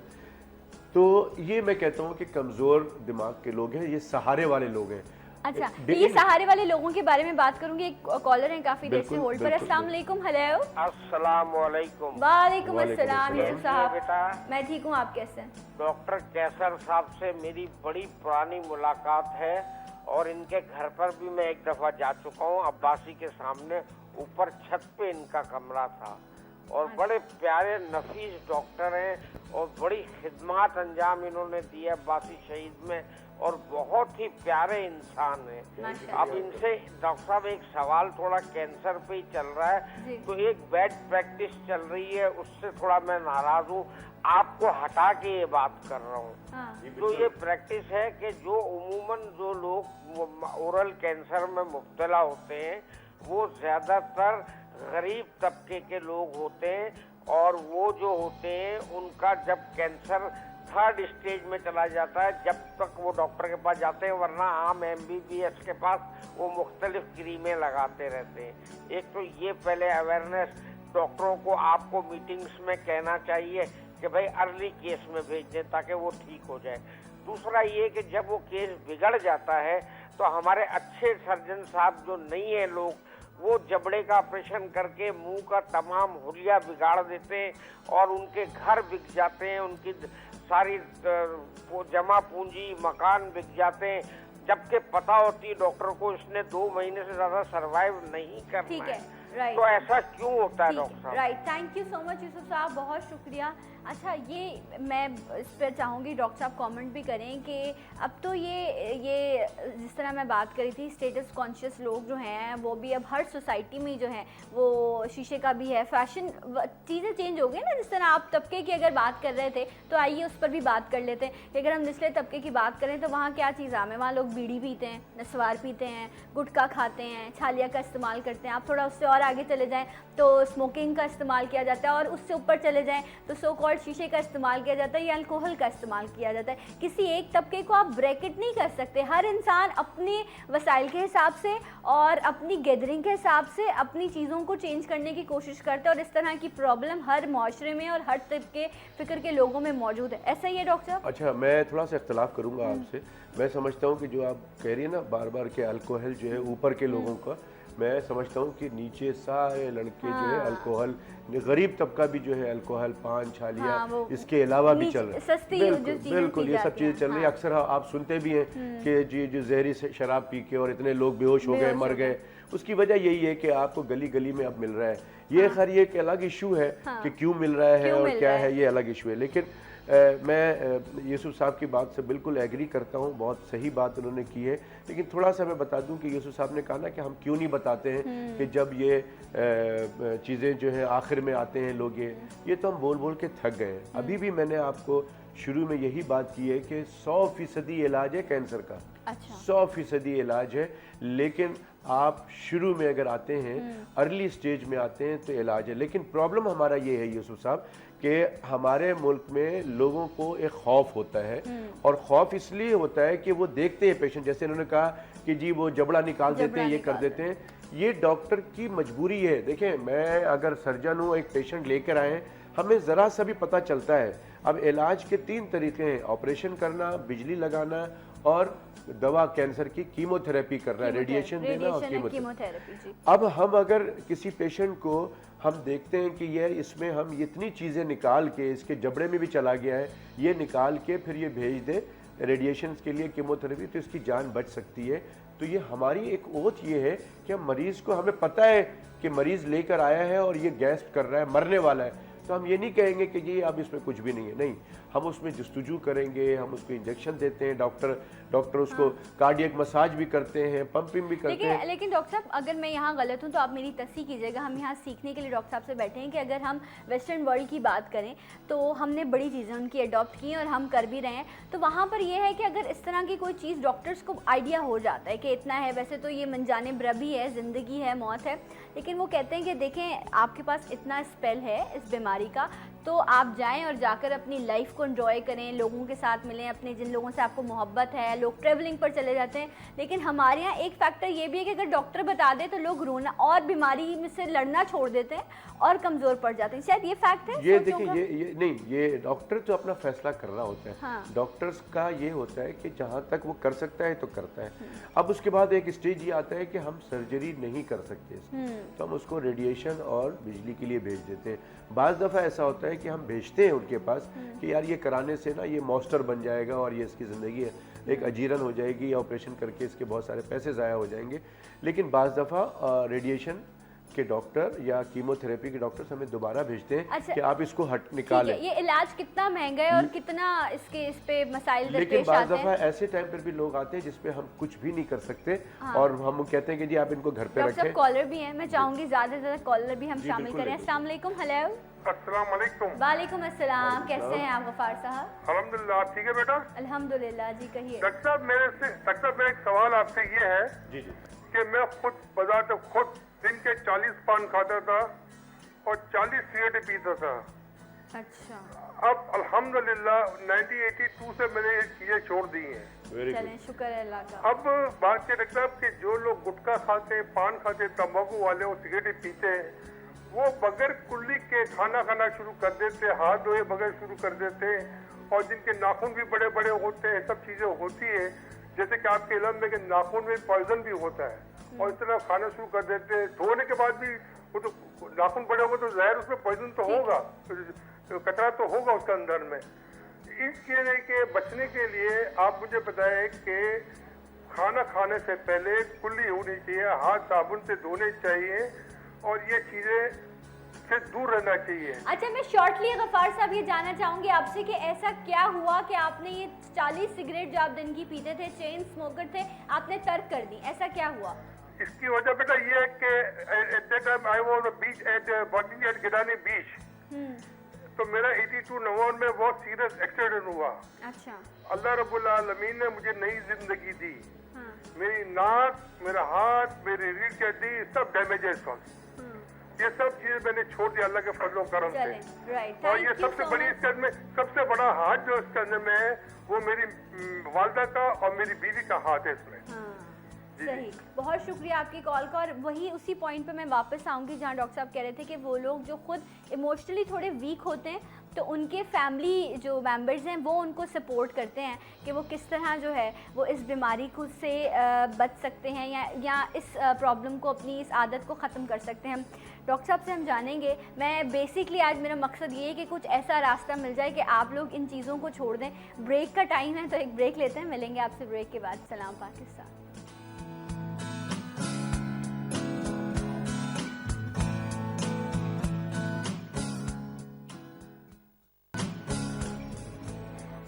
Speaker 2: तो ये मैं कहता हूँ कि कमज़ोर दिमाग के लोग हैं, ये सहारे वाले लोग हैं।
Speaker 1: अच्छा, तो ये सहारे वाले लोगों के बारे में बात करूंगी। एक कॉलर है काफी देर से
Speaker 2: बिल्कुल,
Speaker 1: होल्ड पर।
Speaker 2: बिल्कुल,
Speaker 1: अस्सलाम वालेकुम। हेलो।
Speaker 3: अस्सलाम वालेकुम।
Speaker 1: वालेकुम
Speaker 2: वालेकुम
Speaker 1: अस्सलाम
Speaker 2: अस्सलाम।
Speaker 1: यूसुफ साहब।
Speaker 3: बेटा,
Speaker 1: मैं ठीक हूँ, आप कैसे हैं?
Speaker 3: डॉक्टर कैसर साहब से मेरी बड़ी पुरानी मुलाकात है और इनके घर पर भी मैं एक दफा जा चुका हूँ। अब्बासी के सामने ऊपर छत पे इनका कमरा था और बड़े प्यारे नफीस डॉक्टर हैं और बड़ी खिदमत अंजाम इन्होंने दी है अब्बासी शहीद में और बहुत ही प्यारे इंसान हैं।
Speaker 1: माशाअल्लाह।
Speaker 3: अब इनसे डॉक्टर साहब एक सवाल थोड़ा कैंसर पे ही चल रहा
Speaker 1: जी।
Speaker 3: है, तो एक बैड प्रैक्टिस चल रही है, उससे थोड़ा मैं नाराज हूँ, आपको हटा के ये बात कर रहा हूँ।
Speaker 1: हाँ।
Speaker 3: तो ये प्रैक्टिस है कि जो उमूमन जो लोग ओरल कैंसर में मुब्तला होते हैं वो ज्यादातर गरीब तबके के लोग होते हैं और वो जो होते हैं उनका जब कैंसर 3rd स्टेज में चला जाता है जब तक वो डॉक्टर के पास जाते हैं, वरना आम MBBS के पास वो मुख्तलिफ क्रीमें लगाते रहते हैं। एक तो ये पहले अवेयरनेस डॉक्टरों को आपको मीटिंग्स में कहना चाहिए कि भाई अर्ली केस में भेज दें ताकि वो ठीक हो जाए। दूसरा ये कि जब वो केस बिगड़ जाता है तो हमारे अच्छे सर्जन साहब जो नहीं है लोग, वो जबड़े का ऑपरेशन करके मुंह का तमाम हुलिया बिगाड़ देते हैं और उनके घर बिक जाते हैं, उनकी सारी जमा पूंजी मकान बिक जाते हैं, जबकि पता होती है डॉक्टर को इसने 2 महीने से ज्यादा सरवाइव नहीं
Speaker 1: ठीक
Speaker 3: करना
Speaker 1: है,
Speaker 3: है।
Speaker 1: राइट।
Speaker 3: तो ऐसा क्यों होता है डॉक्टर साहब?
Speaker 1: Right, thank you so much Yusuf साहब, बहुत शुक्रिया। अच्छा, ये मैं इस पर चाहूँगी डॉक्टर साहब कमेंट भी करें कि अब तो ये जिस तरह मैं बात करी थी, स्टेटस कॉन्शियस लोग जो हैं वो भी अब हर सोसाइटी में जो है वो शीशे का भी है, फैशन चीज़ें चेंज हो गई ना। जिस तरह आप तबके की अगर बात कर रहे थे तो आइए उस पर भी बात कर लेते हैं कि अगर हम निचले तबके की बात करें तो वहाँ क्या चीज़ आम है। वहाँ लोग बीड़ी पीते हैं, नस्वार पीते हैं, गुटखा खाते हैं, छालिया का इस्तेमाल करते हैं। आप थोड़ा उससे और आगे चले जाएँ तो स्मोकिंग का इस्तेमाल किया जाता है और उससे ऊपर चले जाएँ तो सो कॉल्ड शीशे का इस्तेमाल किया जाता है या अल्कोहल का इस्तेमाल किया जाता है। किसी एक तबके को आप ब्रैकेट नहीं कर सकते। हर इंसान अपने वसाइल के हिसाब से और अपनी गैदरिंग के हिसाब से अपनी चीज़ों को चेंज करने की कोशिश करते हैं और इस तरह की प्रॉब्लम हर माशरे में और हर तबके फ़िक्र के लोगों में मौजूद है। ऐसा ही है डॉक्टर साहब?
Speaker 2: अच्छा, मैं थोड़ा सा इख्तलाफ करूंगा आपसे। मैं समझता हूँ कि जो आप कह रही है ना बार बार के अल्कोहल जो है ऊपर के लोगों का, मैं समझता हूँ कि नीचे सारे लड़के जो है अल्कोहल, गरीब तबका भी जो है अल्कोहल, पान, छालिया, इसके अलावा भी चल रहा है।
Speaker 1: सस्ती
Speaker 2: बिल्कुल ये सब चीज़ें चल रही है। अक्सर आप सुनते भी हैं कि जी जो जहरी शराब पी के और इतने लोग बेहोश हो गए, मर गए। उसकी वजह यही है कि आपको गली गली में अब मिल रहा है। ये खैर ये एक अलग इशू है कि क्यों मिल रहा है और क्या है, ये अलग इशू है। लेकिन मैं यूसुफ साहब की बात से बिल्कुल एग्री करता हूँ, बहुत सही बात उन्होंने की है। लेकिन थोड़ा सा मैं बता दूं कि यूसुफ साहब ने कहा ना कि हम क्यों नहीं बताते हैं कि जब ये चीज़ें जो है आखिर में आते हैं लोग, ये तो हम बोल बोल के थक गए हैं। अभी भी मैंने आपको शुरू में यही बात की है कि 100% इलाज है कैंसर का।
Speaker 1: अच्छा।
Speaker 2: 100% इलाज है, लेकिन आप शुरू में अगर आते हैं, अर्ली स्टेज में आते हैं तो इलाज है। लेकिन प्रॉब्लम हमारा ये है यूसुफ साहब कि हमारे मुल्क में लोगों को एक खौफ होता है और खौफ इसलिए होता है कि वो देखते हैं पेशेंट, जैसे इन्होंने कहा कि जी वो जबड़ा निकाल देते हैं, ये कर देते हैं। ये डॉक्टर की मजबूरी है। देखें, मैं अगर सर्जन हूँ, एक पेशेंट लेकर आए, हमें ज़रा सा भी पता चलता है। अब इलाज के 3 तरीके हैं, ऑपरेशन करना, बिजली लगाना और दवा कैंसर की कीमोथेरेपी करना, रेडिएशन देना और कीमोथेरेपी। अब हम अगर किसी पेशेंट को हम देखते हैं कि ये इसमें हम इतनी चीज़ें निकाल के, इसके जबड़े में भी चला गया है, ये निकाल के फिर ये भेज दें रेडिएशन के लिए कीमोथेरेपी, तो इसकी जान बच सकती है। तो ये हमारी एक ओथ ये है कि हम मरीज को, हमें पता है कि मरीज लेकर आया है और ये गैस कर रहा है, मरने वाला है, तो हम ये नहीं कहेंगे कि जी अब इसमें कुछ भी नहीं है, नहीं, हम उसमें जस्तुजू करेंगे, हम उसको इंजेक्शन देते हैं, डॉक्टर उसको कार्डियक मसाज भी करते हैं, पंपिंग भी करते हैं।
Speaker 1: लेकिन डॉक्टर साहब, अगर मैं यहाँ गलत हूँ तो आप मेरी तस्दीक कीजिएगा। हम यहाँ सीखने के लिए डॉक्टर साहब से बैठे हैं कि अगर हम वेस्टर्न वर्ल्ड की बात करें तो हमने बड़ी चीज़ें उनकी अडॉप्ट की हैं और हम कर भी रहे हैं। तो वहाँ पर यह है कि अगर इस तरह की कोई चीज़ डॉक्टर्स को आइडिया हो जाता है कि इतना है, वैसे तो ये मनजानिब रबी है, ज़िंदगी है, मौत है, लेकिन वो कहते हैं कि देखें आपके पास इतना स्पेल है इस बीमारी का, तो आप जाएं और जाकर अपनी लाइफ को एंजॉय करें, लोगों के साथ मिलें, अपने जिन लोगों से आपको मोहब्बत है। लोग ट्रैवलिंग पर चले जाते हैं, लेकिन हमारे यहाँ एक फैक्टर ये भी है कि अगर डॉक्टर बता दे तो लोग रोना और बीमारी में से लड़ना छोड़ देते हैं और कमज़ोर पड़ जाते हैं। शायद ये फैक्ट है।
Speaker 2: ये देखिए, ये नहीं, ये डॉक्टर तो अपना फैसला कर रहा होता है।
Speaker 1: हाँ।
Speaker 2: डॉक्टर्स का ये होता है कि जहाँ तक वो कर सकता है तो करता है। अब उसके बाद एक स्टेज ये आता है कि हम सर्जरी नहीं कर सकते, तो हम उसको रेडिएशन और बिजली के लिए भेज देते हैं। बाज़ दफ़ा ऐसा होता है कि हम भेजते हैं उनके पास कि यार ये कराने से ना ये मॉन्स्टर बन जाएगा और ये इसकी ज़िंदगी एक अजीरन हो जाएगी, या ऑपरेशन करके इसके बहुत सारे पैसे ज़ाया हो जाएंगे। लेकिन बाज़ दफ़ा रेडिएशन के डॉक्टर या कीमोथेरेपी के डॉक्टर्स हमें दोबारा भेजते हैं। अच्छा, कि आप इसको निकालें।
Speaker 1: ये इलाज कितना महंगा है और कितना इसके इस पे मसाइल दरपेश आते हैं।
Speaker 2: लेकिन बाज़ दफ़ा ऐसे टाइम पर भी लोग आते हैं जिसपे हम कुछ भी नहीं कर सकते। हाँ। और हम कहते हैं कि जी आप इनको घर पे रखें।
Speaker 1: कॉलर भी हैं, मैं चाहूंगी ज़्यादा से ज़्यादा कॉलर भी हम शामिल करें। अस्सलाम वालेकुम। हेलो।
Speaker 4: अस्सलाम वालेकुम।
Speaker 1: वालेकुम अस्सलाम। कैसे हैं आप गफार साहब?
Speaker 4: अल्हम्दुलिल्लाह, आप ठीक है बेटा?
Speaker 1: अल्हम्दुलिल्लाह जी। कहिए
Speaker 4: डॉक्टर साहब, मेरा एक सवाल आपसे ये है
Speaker 2: जी जी
Speaker 4: कि मैं खुद दिन के 40 पान खाता था और 40 सिगरेट पीता था।
Speaker 1: अच्छा।
Speaker 4: अब अल्हम्दुलिल्लाह 1982 से मैंने ये चीजें छोड़ दी हैं।
Speaker 1: चलें, शुक्र है अल्लाह का।
Speaker 4: अब बात ये डॉक्टर साहब कि जो लोग गुटखा खाते हैं, पान खाते हैं, तंबाकू वाले और सिगरेट पीते हैं, वो बगैर कुल्ली के खाना खाना शुरू कर देते, हाथ धोए बगैर शुरू कर देते, और जिनके नाखून भी बड़े बड़े होते हैं, सब चीजें होती है। जैसे कि आपके इल्म में कि नाखून में पॉइजन भी होता है, और इस तरह खाना शुरू कर देते हैं। धोने के बाद भी वो तो नाखून बड़े होंगे तो ज़ाहिर उसमें पॉइजन तो होगा, तो कचरा तो होगा उसके अंदर में। इसके के बचने के लिए आप मुझे बताएं कि खाना खाने से पहले कुल्ली होनी चाहिए, हाथ साबुन से धोने चाहिए, और ये चीजें से दूर रहना चाहिए।
Speaker 1: अच्छा, मैं शॉर्टली गफार साहब ये जानना चाहूंगी आपसे कि ऐसा क्या हुआ कि आपने ये 40 सिगरेट जो आप दिन की पीते थे, चेन स्मोकर थे, आपने तर्क कर दी, ऐसा क्या हुआ?
Speaker 4: इसकी वजह बेटा ये है कि at that time I was beach at working at Gidani beach, तो मेरा 82 नवंबर में बहुत सीरियस एक्सीडेंट हुआ।
Speaker 1: अच्छा।
Speaker 4: अल्लाह रब्बुल आलमीन ने मुझे नई जिंदगी दी। मेरी नाक, मेरा हाथ, मेरी रीढ़ की हड्डी सब डैमेजेस था। ये सब चीजें मैंने छोड़ दिया अल्लाह के फजलो करम से। और ये सबसे बड़ी इसके अंदर में सबसे बड़ा हाथ जो इसके अंदर में है वो मेरी वालदा का और मेरी बीवी का हाथ है इसमें।
Speaker 1: सही, बहुत शुक्रिया आपकी कॉल का। और वही उसी पॉइंट पे मैं वापस आऊँगी जहाँ डॉक्टर साहब कह रहे थे कि वो लोग जो खुद इमोशनली थोड़े वीक होते हैं तो उनके फैमिली जो मेंबर्स हैं वो उनको सपोर्ट करते हैं कि वो किस तरह जो है वो इस बीमारी को से बच सकते हैं या इस प्रॉब्लम को, अपनी इस आदत को ख़त्म कर सकते हैं। डॉक्टर साहब से हम जानेंगे। मैं बेसिकली आज मेरा मकसद ये है कि कुछ ऐसा रास्ता मिल जाए कि आप लोग इन चीज़ों को छोड़ दें। ब्रेक का टाइम है तो एक ब्रेक लेते हैं, मिलेंगे आपसे ब्रेक के बाद। सलाम Pakistan.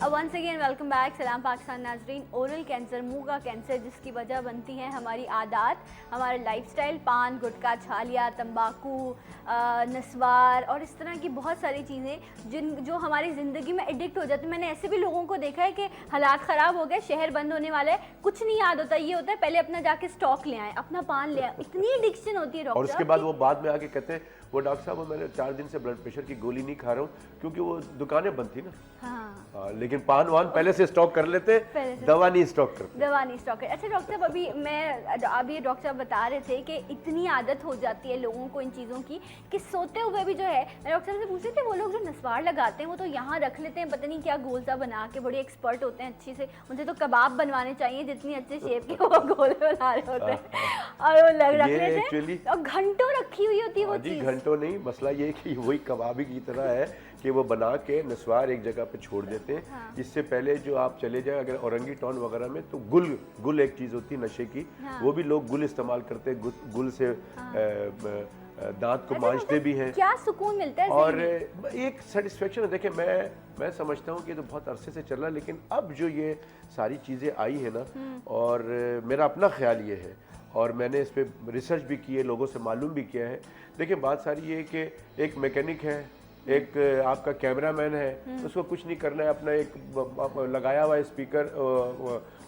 Speaker 1: Once again welcome back. सलाम पाकिस्तान नाजरीन। ओरल कैंसर, मुंह का कैंसर, जिसकी वजह बनती है हमारी आदत, हमारा लाइफस्टाइल, पान, गुटखा, छालिया, तंबाकू, नस्वार और इस तरह की बहुत सारी चीज़ें जो हमारी ज़िंदगी में एडिक्ट हो जाती हैं। मैंने ऐसे भी लोगों को देखा है कि हालात ख़राब हो गए, शहर बंद होने वाला है, कुछ नहीं याद होता, ये होता है पहले अपना जाके स्टॉक ले आए, अपना पान ले आए। इतनी एडिक्शन होती है।
Speaker 2: और उसके बाद वो बाद में आके कहते हैं वो डॉक्टर साहब वो मैंने 4 दिन से ब्लड प्रेशर की गोली नहीं खा रहा हूँ, क्योंकि वो दुकानें बंद थी ना। हाँ, लेकिन पान वान पहले से स्टॉक कर लेते, दवा नहीं स्टॉक करते।
Speaker 1: दवा नहीं स्टॉक करते। अच्छा डॉक्टर साहब, अभी डॉक्टर साहब बता रहे थे कि इतनी आदत हो जाती है लोगों को इन चीज़ों की कि सोते हुए भी जो है, मैं डॉक्टर साहब से पूछ रही थी, वो लोग जो नस्वार लगाते हैं वो तो यहाँ रख लेते हैं, पता नहीं क्या गोल सा बना के, बड़े एक्सपर्ट होते हैं अच्छी से, उनसे तो कबाब बनवाने चाहिए जितनी अच्छे शेप के वो गोले बना रहे होते हैं, और वो रख लेते हैं और घंटों रखी हुई होती है वो चीज़।
Speaker 2: घंटों नहीं, मसला ये कि वही कबाबी की तरह है कि वो बना के नस्वार एक जगह पे छोड़ देते हैं। इससे पहले जो आप चले जाए अगर औरंगी टाउन वगैरह में तो गुल एक चीज़ होती है नशे की, वो भी लोग गुल इस्तेमाल करते हैं, गुल से दांत को मांजते भी हैं।
Speaker 1: क्या सुकून मिलता है
Speaker 2: और एक सेटिस्फेक्शन है। देखिए मैं समझता हूँ कि ये तो बहुत अरसे से चल रहा है, लेकिन अब जो ये सारी चीज़ें आई है ना, और मेरा अपना ख्याल ये है और मैंने इस पर रिसर्च भी की है, लोगों से मालूम भी किया है। देखिए बात सारी ये है कि एक मैकेनिक है, एक आपका कैमरामैन है, उसको कुछ नहीं करना है, अपना एक लगाया हुआ स्पीकर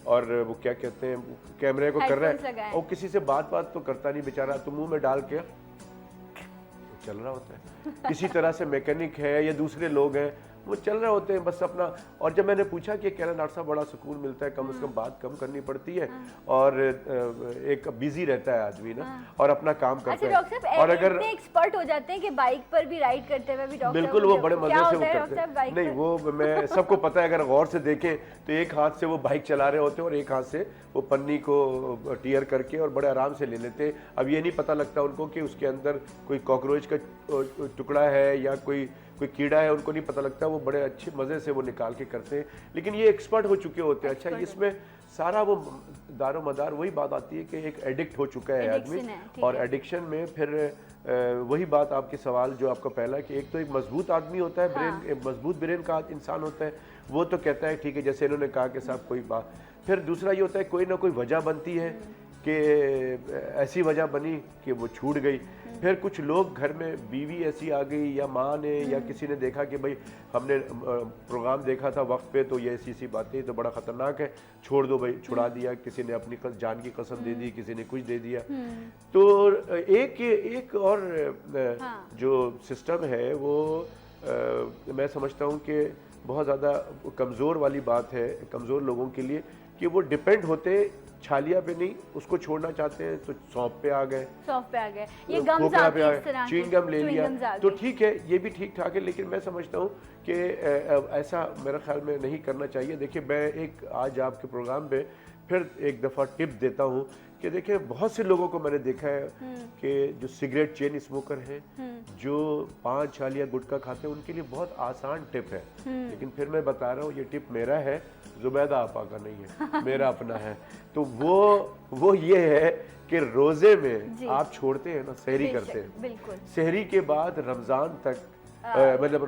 Speaker 2: और वो क्या कहते हैं कैमरे को कर रहा है, और किसी से बात तो करता नहीं बेचारा, तो मुंह में डाल के चल रहा होता है। किसी तरह से मैकेनिक है या दूसरे लोग हैं वो चल रहे होते हैं बस अपना। और जब मैंने पूछा कि कह रहा डॉक्टर साहब बड़ा सुकून मिलता है, कम से कम बात कम करनी पड़ती है और एक बिजी रहता है आदमी ना, और अपना काम करता है।
Speaker 1: डॉक्टर साहब और अगर इतने एक्सपर्ट हो जाते हैं कि बाइक पर भी राइड करते हुए भी डॉक्टर
Speaker 2: बिल्कुल वो बड़े मजे से वो करते हैं। नहीं वो मैं सबको पता है, अगर गौर से देखें तो एक हाथ से वो बाइक चला रहे होते हैं और एक हाथ से वो पन्नी को टीयर करके और बड़े आराम से ले लेते हैं। अब ये नहीं पता लगता उनको कि उसके अंदर कोई कॉकरोच का टुकड़ा है या कोई कीड़ा है, उनको नहीं पता लगता, वो बड़े अच्छे मज़े से वो निकाल के करते हैं। लेकिन ये एक्सपर्ट हो चुके होते हैं। अच्छा इसमें सारा वो दारो मदार वही बात आती है कि एक एडिक्ट हो चुका है आदमी, और एडिक्शन में फिर वही बात आपके सवाल जो आपका पहला कि एक तो एक मजबूत आदमी होता है, ब्रेन एक मजबूत ब्रेन का इंसान होता है, वो तो कहता है ठीक है जैसे इन्होंने कहा कि साहब कोई बात। फिर दूसरा ये होता है कोई ना कोई वजह बनती है कि ऐसी वजह बनी कि वो छूट गई। फिर कुछ लोग घर में बीवी ऐसी आ गई या माँ ने या किसी ने देखा कि भाई हमने प्रोग्राम देखा था वक्त पे, तो ये ऐसी बातें तो बड़ा ख़तरनाक है, छोड़ दो भाई, छुड़ा दिया, किसी ने अपनी जान की कसम दे दी, किसी ने कुछ दे दिया। तो एक और जो सिस्टम है वो मैं समझता हूँ कि बहुत ज़्यादा कमज़ोर वाली बात है कमज़ोर लोगों के लिए, कि वो डिपेंड होते छालिया पे नहीं, उसको छोड़ना चाहते हैं तो सौंफ पे आ गए,
Speaker 1: ये गम्स आ गए, इस तरह
Speaker 2: च्युइंग गम ले लिया, तो ठीक है ये भी ठीक ठाक है। लेकिन मैं समझता हूँ कि ऐसा मेरे ख्याल में नहीं करना चाहिए। देखिए मैं एक आज आपके प्रोग्राम पे फिर एक दफ़ा टिप देता हूँ कि देखिए बहुत से लोगों को मैंने देखा है कि जो सिगरेट चेन स्मोकर है, जो 5 छालिया गुटखा खाते हैं, उनके लिए बहुत आसान टिप है। लेकिन फिर मैं बता रहा हूँ ये टिप मेरा है, जुबैदा आपा का नहीं है, मेरा अपना है। तो वो ये है कि रोजे में आप छोड़ते हैं ना, सहरी करते हैं, सहरी के बाद रमजान तक मतलब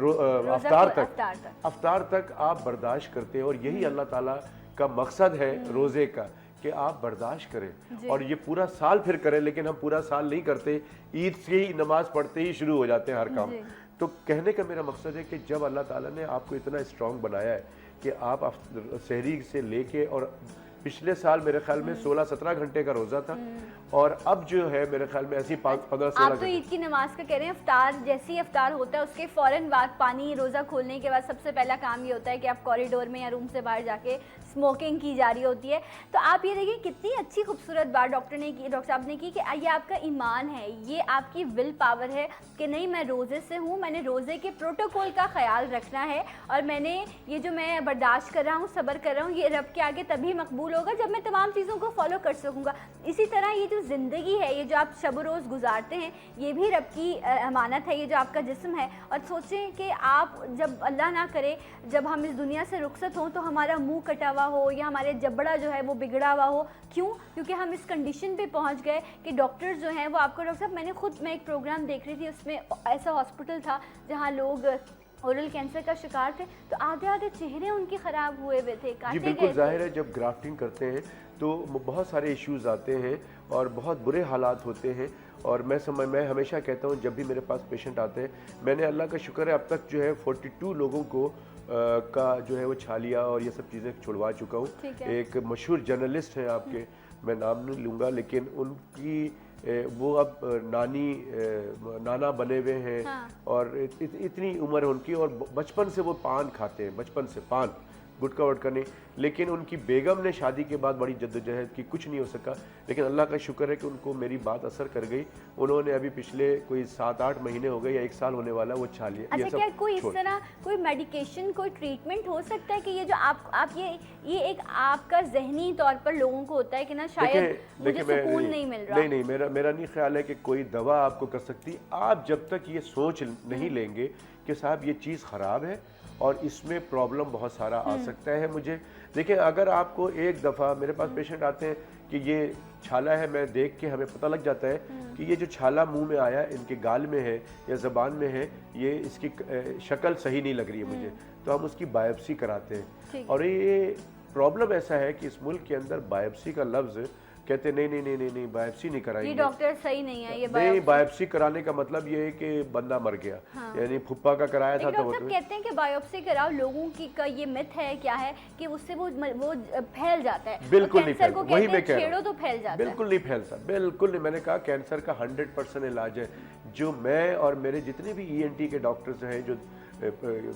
Speaker 2: अफ्तार तक आप बर्दाश्त करते हैं, और यही अल्लाह ताला का मकसद है रोजे का कि आप बर्दाश्त करें और ये पूरा साल फिर करें। लेकिन हम पूरा साल नहीं करते, ईद से ही नमाज पढ़ते ही शुरू हो जाते हैं हर काम। तो कहने का मेरा मकसद है कि जब अल्लाह ताला ने आपको इतना स्ट्रांग बनाया है कि आप सहरी से लेके, और पिछले साल मेरे ख्याल में 16-17 घंटे का रोज़ा था, और अब जो है मेरे ख्याल में ऐसी 15-16
Speaker 1: आप तो ईद की नमाज का कह रहे हैं, अफ्तार जैसे ही अफ्तार होता है उसके फ़ौरन बाद पानी रोज़ा खोलने के बाद सबसे पहला काम ये होता है कि आप कॉरिडोर में या रूम से बाहर जाके स्मोकिंग की जा रही होती है। तो आप ये देखिए कितनी अच्छी खूबसूरत बात डॉक्टर साहब ने की कि ये आपका ईमान है, ये आपकी विल पावर है कि नहीं मैं रोज़े से हूँ, मैंने रोज़े के प्रोटोकॉल का ख्याल रखना है, और मैंने ये जो मैं बर्दाश्त कर रहा हूँ, सब्र कर रहा हूँ, ये रब के आगे तभी मकबूल होगा जब मैं तमाम चीज़ों को फॉलो कर सकूँगा। इसी तरह ये जो ज़िंदगी है, ये जो आप शब रोज़ गुजारते हैं, ये भी रब की अमानत है, ये जो आपका जिस्म है। और सोचें कि आप जब अल्लाह ना करे जब हम इस दुनिया से रुखसत हों तो हमारा मुंह कटा हुआ हो या हमारे जबड़ा जो है वो बिगड़ा हुआ हो। क्यों? क्योंकि हम इस कंडीशन पे पहुंच गए कि डॉक्टर्स जो हैं वो आपको, डॉक्टर साहब मैं एक प्रोग्राम देख रही थी, उसमें ऐसा हॉस्पिटल था जहाँ लोग ओरल कैंसर का शिकार थे, तो आधे चेहरे उनके ख़राब हुए थे, काटे गए।
Speaker 2: बिल्कुल जाहिर है जब ग्राफ्टिंग करते हैं तो बहुत सारे इश्यूज आते हैं और बहुत बुरे हालात होते हैं। और मैं हमेशा कहता हूँ जब भी मेरे पास पेशेंट आते हैं, मैंने अल्लाह का शुक्र है अब तक जो है 42 लोगों को का जो है वो छालिया और ये सब चीज़ें छुड़वा चुका हूँ। एक मशहूर जर्नलिस्ट हैं आपके, मैं नाम नहीं लूँगा, लेकिन उनकी वो अब नाना बने हुए हैं। और इतनी उम्र है उनकी, और बचपन से वो पान खाते हैं, बचपन से पान गुटखा वटका नहीं। लेकिन उनकी बेगम ने शादी के बाद बड़ी जद्दोजहद की, कुछ नहीं हो सका, लेकिन अल्लाह का शुक्र है कि उनको मेरी बात असर कर गई। उन्होंने अभी पिछले कोई 7-8 महीने हो गए या 1 साल होने वाला, वो छा लिया।
Speaker 1: अच्छा, क्या कोई इस तरह कोई मेडिकेशन, कोई ट्रीटमेंट हो सकता है कि ये जो आप ये एक आपका जहनी तौर पर लोगों को होता है कि ना शायद मुझे सुकून नहीं मिल रहा?
Speaker 2: नहीं, मेरा नहीं ख्याल है कि कोई दवा आपको कर सकती। आप जब तक ये सोच नहीं लेंगे कि साहब ये चीज़ ख़राब है और इसमें प्रॉब्लम बहुत सारा आ सकता है मुझे। देखिए, अगर आपको एक दफ़ा, मेरे पास पेशेंट आते हैं कि ये छाला है, मैं देख के हमें पता लग जाता है कि ये जो छाला मुंह में आया, इनके गाल में है या ज़बान में है, ये इसकी शक्ल सही नहीं लग रही है मुझे, तो हम उसकी बायोप्सी कराते हैं। और ये प्रॉब्लम ऐसा है कि इस मुल्क के अंदर बायोप्सी का लफ्ज़ कहते नहीं बायोप्सी नहीं कराएंगे,
Speaker 1: डॉक्टर सही नहीं है ये
Speaker 2: नहीं। बायोप्सी कराने का मतलब ये है कि बंदा मर गया, यानी फुप्पा का कराया था तो
Speaker 1: डॉक्टर कहते हैं कि बायोप्सी कराओ। लोगों की का ये मिथ है, क्या है कि उससे वो फैल जाता है।
Speaker 2: बिल्कुल नहीं फैलता, वही मैं कह रहा हूं,
Speaker 1: तो फैल जाता है।
Speaker 2: बिल्कुल नहीं फैलता, बिल्कुल नहीं। मैंने कहा कैंसर का 100% इलाज है। जो मैं और मेरे जितने भी ENT के डॉक्टर्स हैं जो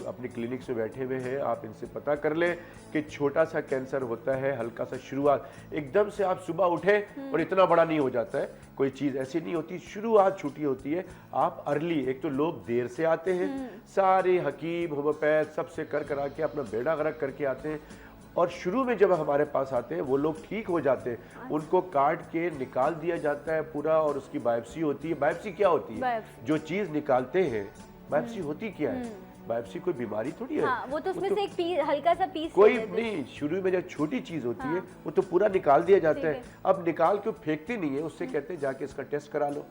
Speaker 2: अपनी क्लिनिक्स में बैठे हुए हैं, आप इनसे पता कर लें कि छोटा सा कैंसर होता है, हल्का सा शुरुआत, एकदम से आप सुबह उठे और इतना बड़ा नहीं हो जाता है, कोई चीज़ ऐसी नहीं होती, शुरुआत छोटी होती है। आप अर्ली, एक तो लोग देर से आते हैं, सारे हकीम होम्योपैथ सबसे कर करा के अपना बेड़ा गर्क करके आते हैं, और शुरू में जब हमारे पास आते हैं वो लोग ठीक हो जाते हैं, उनको काट के निकाल दिया जाता है पूरा, और उसकी बायोप्सी होती है। बायोप्सी क्या होती है? जो चीज़ निकालते हैं, बायोप्सी होती क्या है? बायोप्सी कोई बीमारी थोड़ी है।
Speaker 1: वो तो उसमें से एक हल्का सा पीस
Speaker 2: कोई नहीं, शुरू में जब छोटी चीज होती है वो तो पूरा निकाल दिया जाता है। अब निकाल के फेंकते नहीं है, उससे कहते हैं जाके इसका टेस्ट करा लो।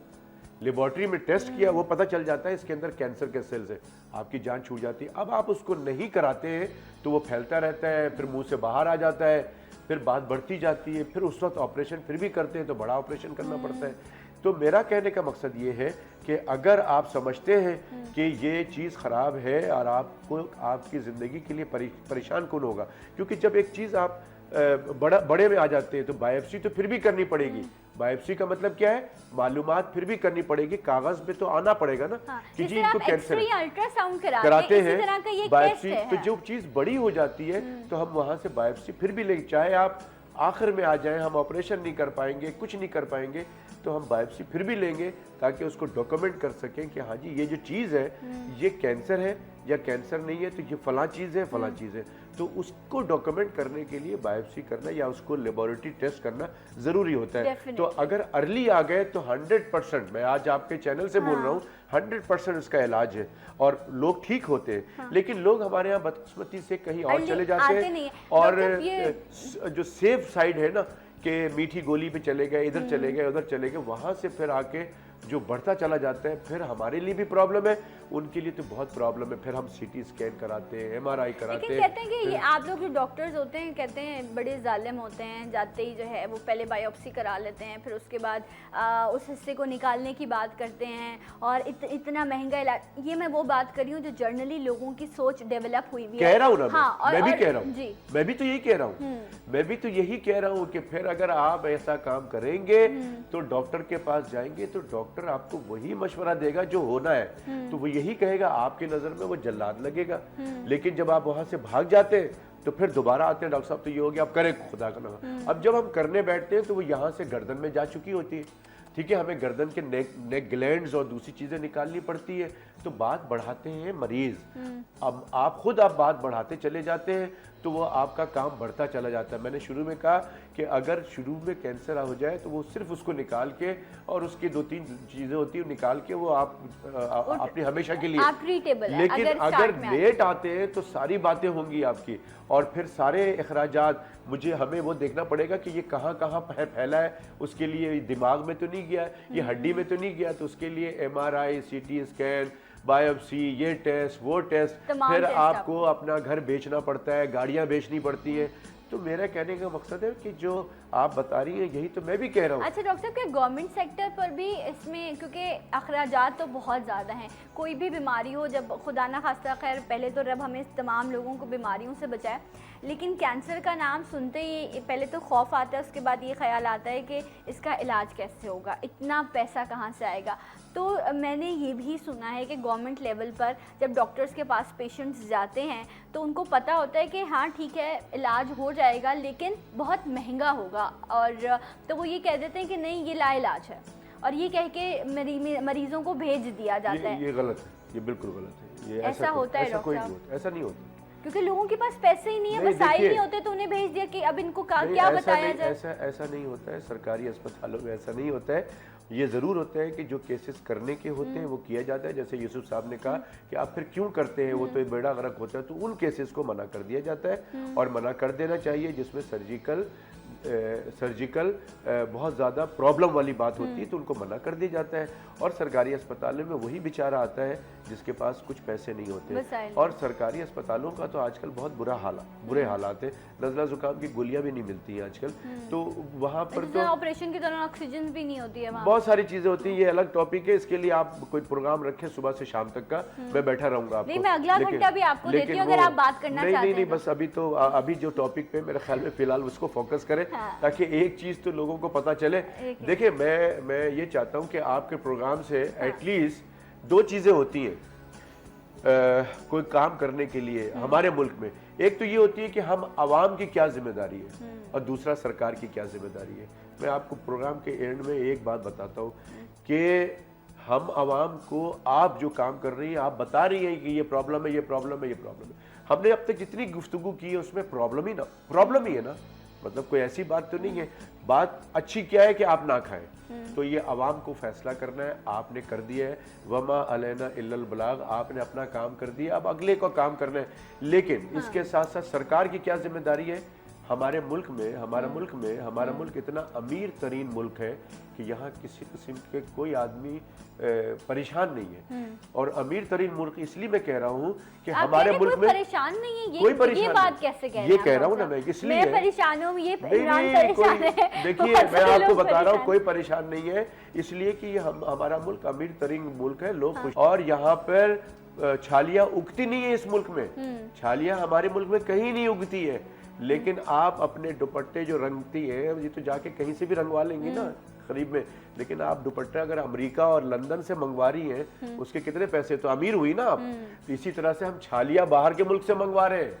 Speaker 2: लेबोरेटरी में टेस्ट किया, वो पता चल जाता है इसके अंदर कैंसर के सेल्स है, आपकी जान छूट जाती है। अब आप उसको नहीं कराते हैं तो वो फैलता रहता है, फिर मुंह से बाहर आ जाता है, फिर बात बढ़ती जाती है, फिर उस वक्त ऑपरेशन फिर भी करते हैं तो बड़ा ऑपरेशन करना पड़ता है। तो मेरा कहने का मकसद ये है कि अगर आप समझते हैं कि ये चीज़ ख़राब है और आपको आपकी ज़िंदगी के लिए परेशान कौन होगा, क्योंकि जब एक चीज़ आप बड़े में आ जाते हैं तो बायोप्सी तो फिर भी करनी पड़ेगी। बायोप्सी का मतलब क्या है? मालूमात फिर भी करनी पड़ेगी, कागज पे तो आना पड़ेगा ना। कि जी इनको कैंसर है,
Speaker 1: अल्ट्रासाउंड
Speaker 2: कराते हैं बायोप्सी, तो जो चीज़ बड़ी हो जाती है तो हम वहाँ से बायोप्सी फिर भी ले, चाहे आप आखिर में आ जाएं, हम ऑपरेशन नहीं कर पाएंगे, कुछ नहीं कर पाएंगे, तो हम बायोप्सी फिर भी लेंगे ताकि उसको डॉक्यूमेंट कर सकें कि हाँ जी ये जो चीज़ है ये कैंसर है या कैंसर नहीं है, तो ये फलां चीज़ है, फलां चीज़ है। तो उसको डॉक्यूमेंट करने के लिए बायोप्सी करना या उसको लेबोरेटरी टेस्ट करना ज़रूरी होता है। तो अगर अर्ली आ गए तो 100%, मैं आज आपके चैनल से बोल रहा हूँ, 100% उसका इलाज है और लोग ठीक होते हैं। लेकिन लोग हमारे यहाँ बदकिस्मती से कहीं और चले जाते हैं, और जो सेफ साइड है ना कि मीठी गोली पे चले गए, इधर चले गए, उधर चले गए, वहाँ से फिर आके जो बढ़ता चला जाता है, फिर हमारे लिए भी प्रॉब्लम है, उनके लिए तो बहुत प्रॉब्लम है। फिर हम CT स्कैन कराते हैं, MRI कराते हैं।
Speaker 1: कहते हैं कि ये आप लोग जो डॉक्टर्स होते हैं कहते हैं बड़े जालिम होते हैं, जाते ही जो है वो पहले बायोप्सी करा लेते हैं, फिर उसके बाद उस हिस्से को निकालने की बात करते हैं, और इतना महंगा इलाज। ये मैं वो बात कर रही हूँ जो जर्नली लोगों की सोच डेवलप हुई हुई है।
Speaker 2: कह रहा हूँ ना,
Speaker 1: हाँ,
Speaker 2: मैं भी कह रहा हूँ,
Speaker 1: जी,
Speaker 2: मैं भी तो यही कह रहा हूँ, मैं भी तो यही कह रहा हूँ कि फिर अगर आप ऐसा काम करेंगे तो डॉक्टर के पास जाएंगे तो डॉक्टर आपको वही मशवरा देगा जो होना है, तो वो यही कहेगा, आपकी नजर में वो जल्लाद लगेगा। लेकिन जब आप वहां से भाग जाते हैं तो फिर दोबारा आते हैं, डॉक्टर साहब तो ये हो गया, आप करें खुदा का नाम। अब जब हम करने बैठते हैं तो वो यहाँ से गर्दन में जा चुकी होती है, ठीक है, हमें गर्दन के नेक ग्लैंड्स और दूसरी चीजें निकालनी पड़ती है, तो बात बढ़ाते हैं मरीज। अब आप खुद बात बढ़ाते चले जाते हैं तो वो आपका काम बढ़ता चला जाता है। मैंने शुरू में कहा कि अगर शुरू में कैंसर हो जाए तो वो सिर्फ उसको निकाल के, और उसकी 2-3 चीजें होती है निकाल के, वो आप अपनी हमेशा के लिए, लेकिन अगर लेट आते हैं तो सारी बातें होंगी आपकी, और फिर सारे अखराजात हमें वो देखना पड़ेगा कि ये कहाँ कहाँ फैला है, उसके लिए दिमाग में तो नहीं गया, ये हड्डी में तो नहीं गया, तो उसके लिए MRI, CT स्कैन, बायोप्सी, ये टेस्ट, वो टेस्ट, फिर आपको अपना घर बेचना पड़ता है, गाड़ियां बेचनी पड़ती है। तो मेरा कहने का मकसद है कि जो आप बता रही हैं यही तो मैं भी कह रहा हूँ।
Speaker 1: अच्छा डॉक्टर साहब, क्या गवर्नमेंट सेक्टर पर भी इसमें, क्योंकि अखराजात तो बहुत ज़्यादा हैं, कोई भी बीमारी हो, जब खुदा ना खास्ता, खैर पहले तो रब हमें तमाम लोगों को बीमारियों से बचाए, लेकिन कैंसर का नाम सुनते ही पहले तो खौफ आता है, उसके बाद ये ख्याल आता है कि इसका इलाज कैसे होगा, इतना पैसा कहाँ से आएगा। तो मैंने ये भी सुना है कि गवर्नमेंट लेवल पर जब डॉक्टर्स के पास पेशेंट्स जाते हैं तो उनको पता होता है कि हाँ ठीक है इलाज हो जाएगा लेकिन बहुत महंगा होगा, और तो वो ये कह देते हैं कि नहीं ये लाइलाज है, और ये कह के मरीजों को भेज दिया जाता है।
Speaker 2: ये गलत है, ये बिल्कुल गलत है। ये
Speaker 1: ऐसा होता है डॉक्टर साहब?
Speaker 2: ऐसा नहीं होता,
Speaker 1: क्योंकि लोगों के पास पैसे ही नहीं है, वसाइल नहीं होते, तो उन्हें भेज दिया कि अब इनको क्या बताया जाए।
Speaker 2: ऐसा नहीं होता है, सरकारी अस्पतालों में ऐसा नहीं होता है। ये ज़रूर होता है कि जो केसेस करने के होते हैं वो किया जाता है, जैसे यूसुफ साहब ने कहा कि आप फिर क्यों करते हैं, वो तो बेड़ा गर्क होता है, तो उन केसेस को मना कर दिया जाता है, और मना कर देना चाहिए जिसमें सर्जिकल बहुत ज़्यादा प्रॉब्लम वाली बात होती है तो उनको मना कर दिया जाता है। और सरकारी अस्पतालों में वही बेचारा आता है जिसके पास कुछ पैसे नहीं होते, और सरकारी अस्पतालों का तो आजकल बहुत बुरे हालात है, नज़ला जुकाम की गोलियां भी नहीं मिलती हैं आजकल, तो वहाँ पर तो
Speaker 1: ऑपरेशन की तरह ऑक्सीजन भी नहीं होती है वहाँ।
Speaker 2: बहुत सारी चीजें होती हैं। ये अलग टॉपिक है, इसके लिए आप कोई प्रोग्राम रखें सुबह से शाम तक का, मैं बैठा रहूंगा आपको।
Speaker 1: नहीं, मैं अगला घंटा भी आपको देती हूँ अगर आप बात करना चाहते हैं।
Speaker 2: नहीं, बस अभी जो टॉपिक पे मेरे ख्याल में फिलहाल उसको फोकस करें, ताकि एक चीज तो लोगों को पता चले। देखिए मैं ये चाहता हूँ कि आपके प्रोग्राम से एटलीस्ट 2 चीजें होती हैं कोई काम करने के लिए हमारे मुल्क में। एक तो ये होती है कि हम आवाम की क्या जिम्मेदारी है, और दूसरा सरकार की क्या जिम्मेदारी है। मैं आपको प्रोग्राम के एंड में एक बात बताता हूँ कि हम आवाम को आप जो काम कर रही हैं, आप बता रही हैं कि ये प्रॉब्लम है, ये प्रॉब्लम है, ये प्रॉब्लम है। हमने अब तक जितनी गुफ्तगू की है उसमें प्रॉब्लम ही है ना, मतलब कोई ऐसी बात तो नहीं है। बात अच्छी क्या है कि आप ना खाएं, तो ये आवाम को फैसला करना है, आपने कर दिया है, वमा अलैना इल्लल बलाग, आपने अपना काम कर दिया, अब अगले को काम करना है। लेकिन इसके साथ साथ सरकार की क्या जिम्मेदारी है। हमारा मुल्क इतना अमीर तरीन मुल्क है कि यहाँ किसी किस्म के कोई आदमी परेशान नहीं है, और अमीर तरीन मुल्क इसलिए मैं कह रहा हूँ कि हमारे मुल्क में
Speaker 1: परेशान नहीं है।
Speaker 2: कोई परेशान
Speaker 1: ये बात कैसे कह रहे हैं?
Speaker 2: ये कह रहा हूँ ना मैं, इसलिए
Speaker 1: मैं परेशान हूँ, ये
Speaker 2: देखिए मैं आपको बता रहा हूँ कोई परेशान नहीं है, इसलिए कि हमारा मुल्क अमीर तरीन मुल्क है, लोग खुश, और यहाँ पर छालियाँ उगती नहीं है इस मुल्क में। छालियाँ हमारे मुल्क में कहीं नहीं उगती है, लेकिन आप अपने दुपट्टे जो रंगती है ये तो जाके कहीं से भी रंगवा लेंगी ना करीब में, लेकिन आप दुपट्टा अगर अमेरिका और लंदन से मंगवा रही हैं उसके कितने पैसे, तो अमीर हुई ना आप। तो इसी तरह से हम छालियाँ बाहर के मुल्क से मंगवा रहे हैं,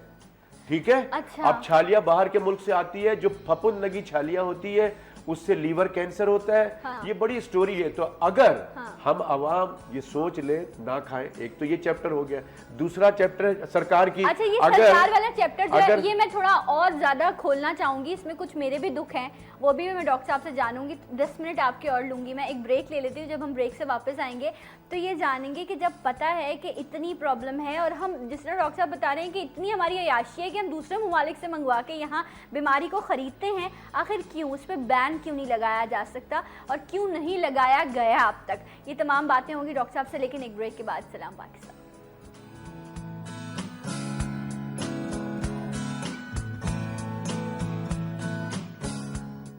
Speaker 2: ठीक है।
Speaker 1: अच्छा।
Speaker 2: अब छालियाँ बाहर के मुल्क से आती है, जो फफूंद लगी छालियाँ होती है उससे लीवर कैंसर होता है। हाँ। ये बड़ी स्टोरी है। तो अगर हम आवाम ये सोच ले ना खाएं, एक तो ये चैप्टर हो गया। दूसरा चैप्टर सरकार की।
Speaker 1: अच्छा, ये सरकार वाला चैप्टर जो है ये मैं थोड़ा और ज्यादा खोलना चाहूंगी, इसमें कुछ मेरे भी दुख हैं, वो भी मैं डॉक्टर साहब से जानूंगी। 10 मिनट आपके और लूंगी, मैं एक ब्रेक ले लेती हूँ। जब हम ब्रेक से वापस आएंगे तो ये जानेंगे कि जब पता है कि इतनी प्रॉब्लम है, और हम जिस तरह डॉक्टर साहब बता रहे हैं कि इतनी हमारी अयाशी है कि हम दूसरे ममालिक से मंगवा के यहाँ बीमारी को खरीदते हैं, आखिर क्यों? उस पर बैन क्यों नहीं लगाया जा सकता, और क्यों नहीं लगाया गया अब तक? ये तमाम बातें होंगी डॉक्टर साहब से, लेकिन एक ब्रेक के बाद। सलाम पाकिस्तान।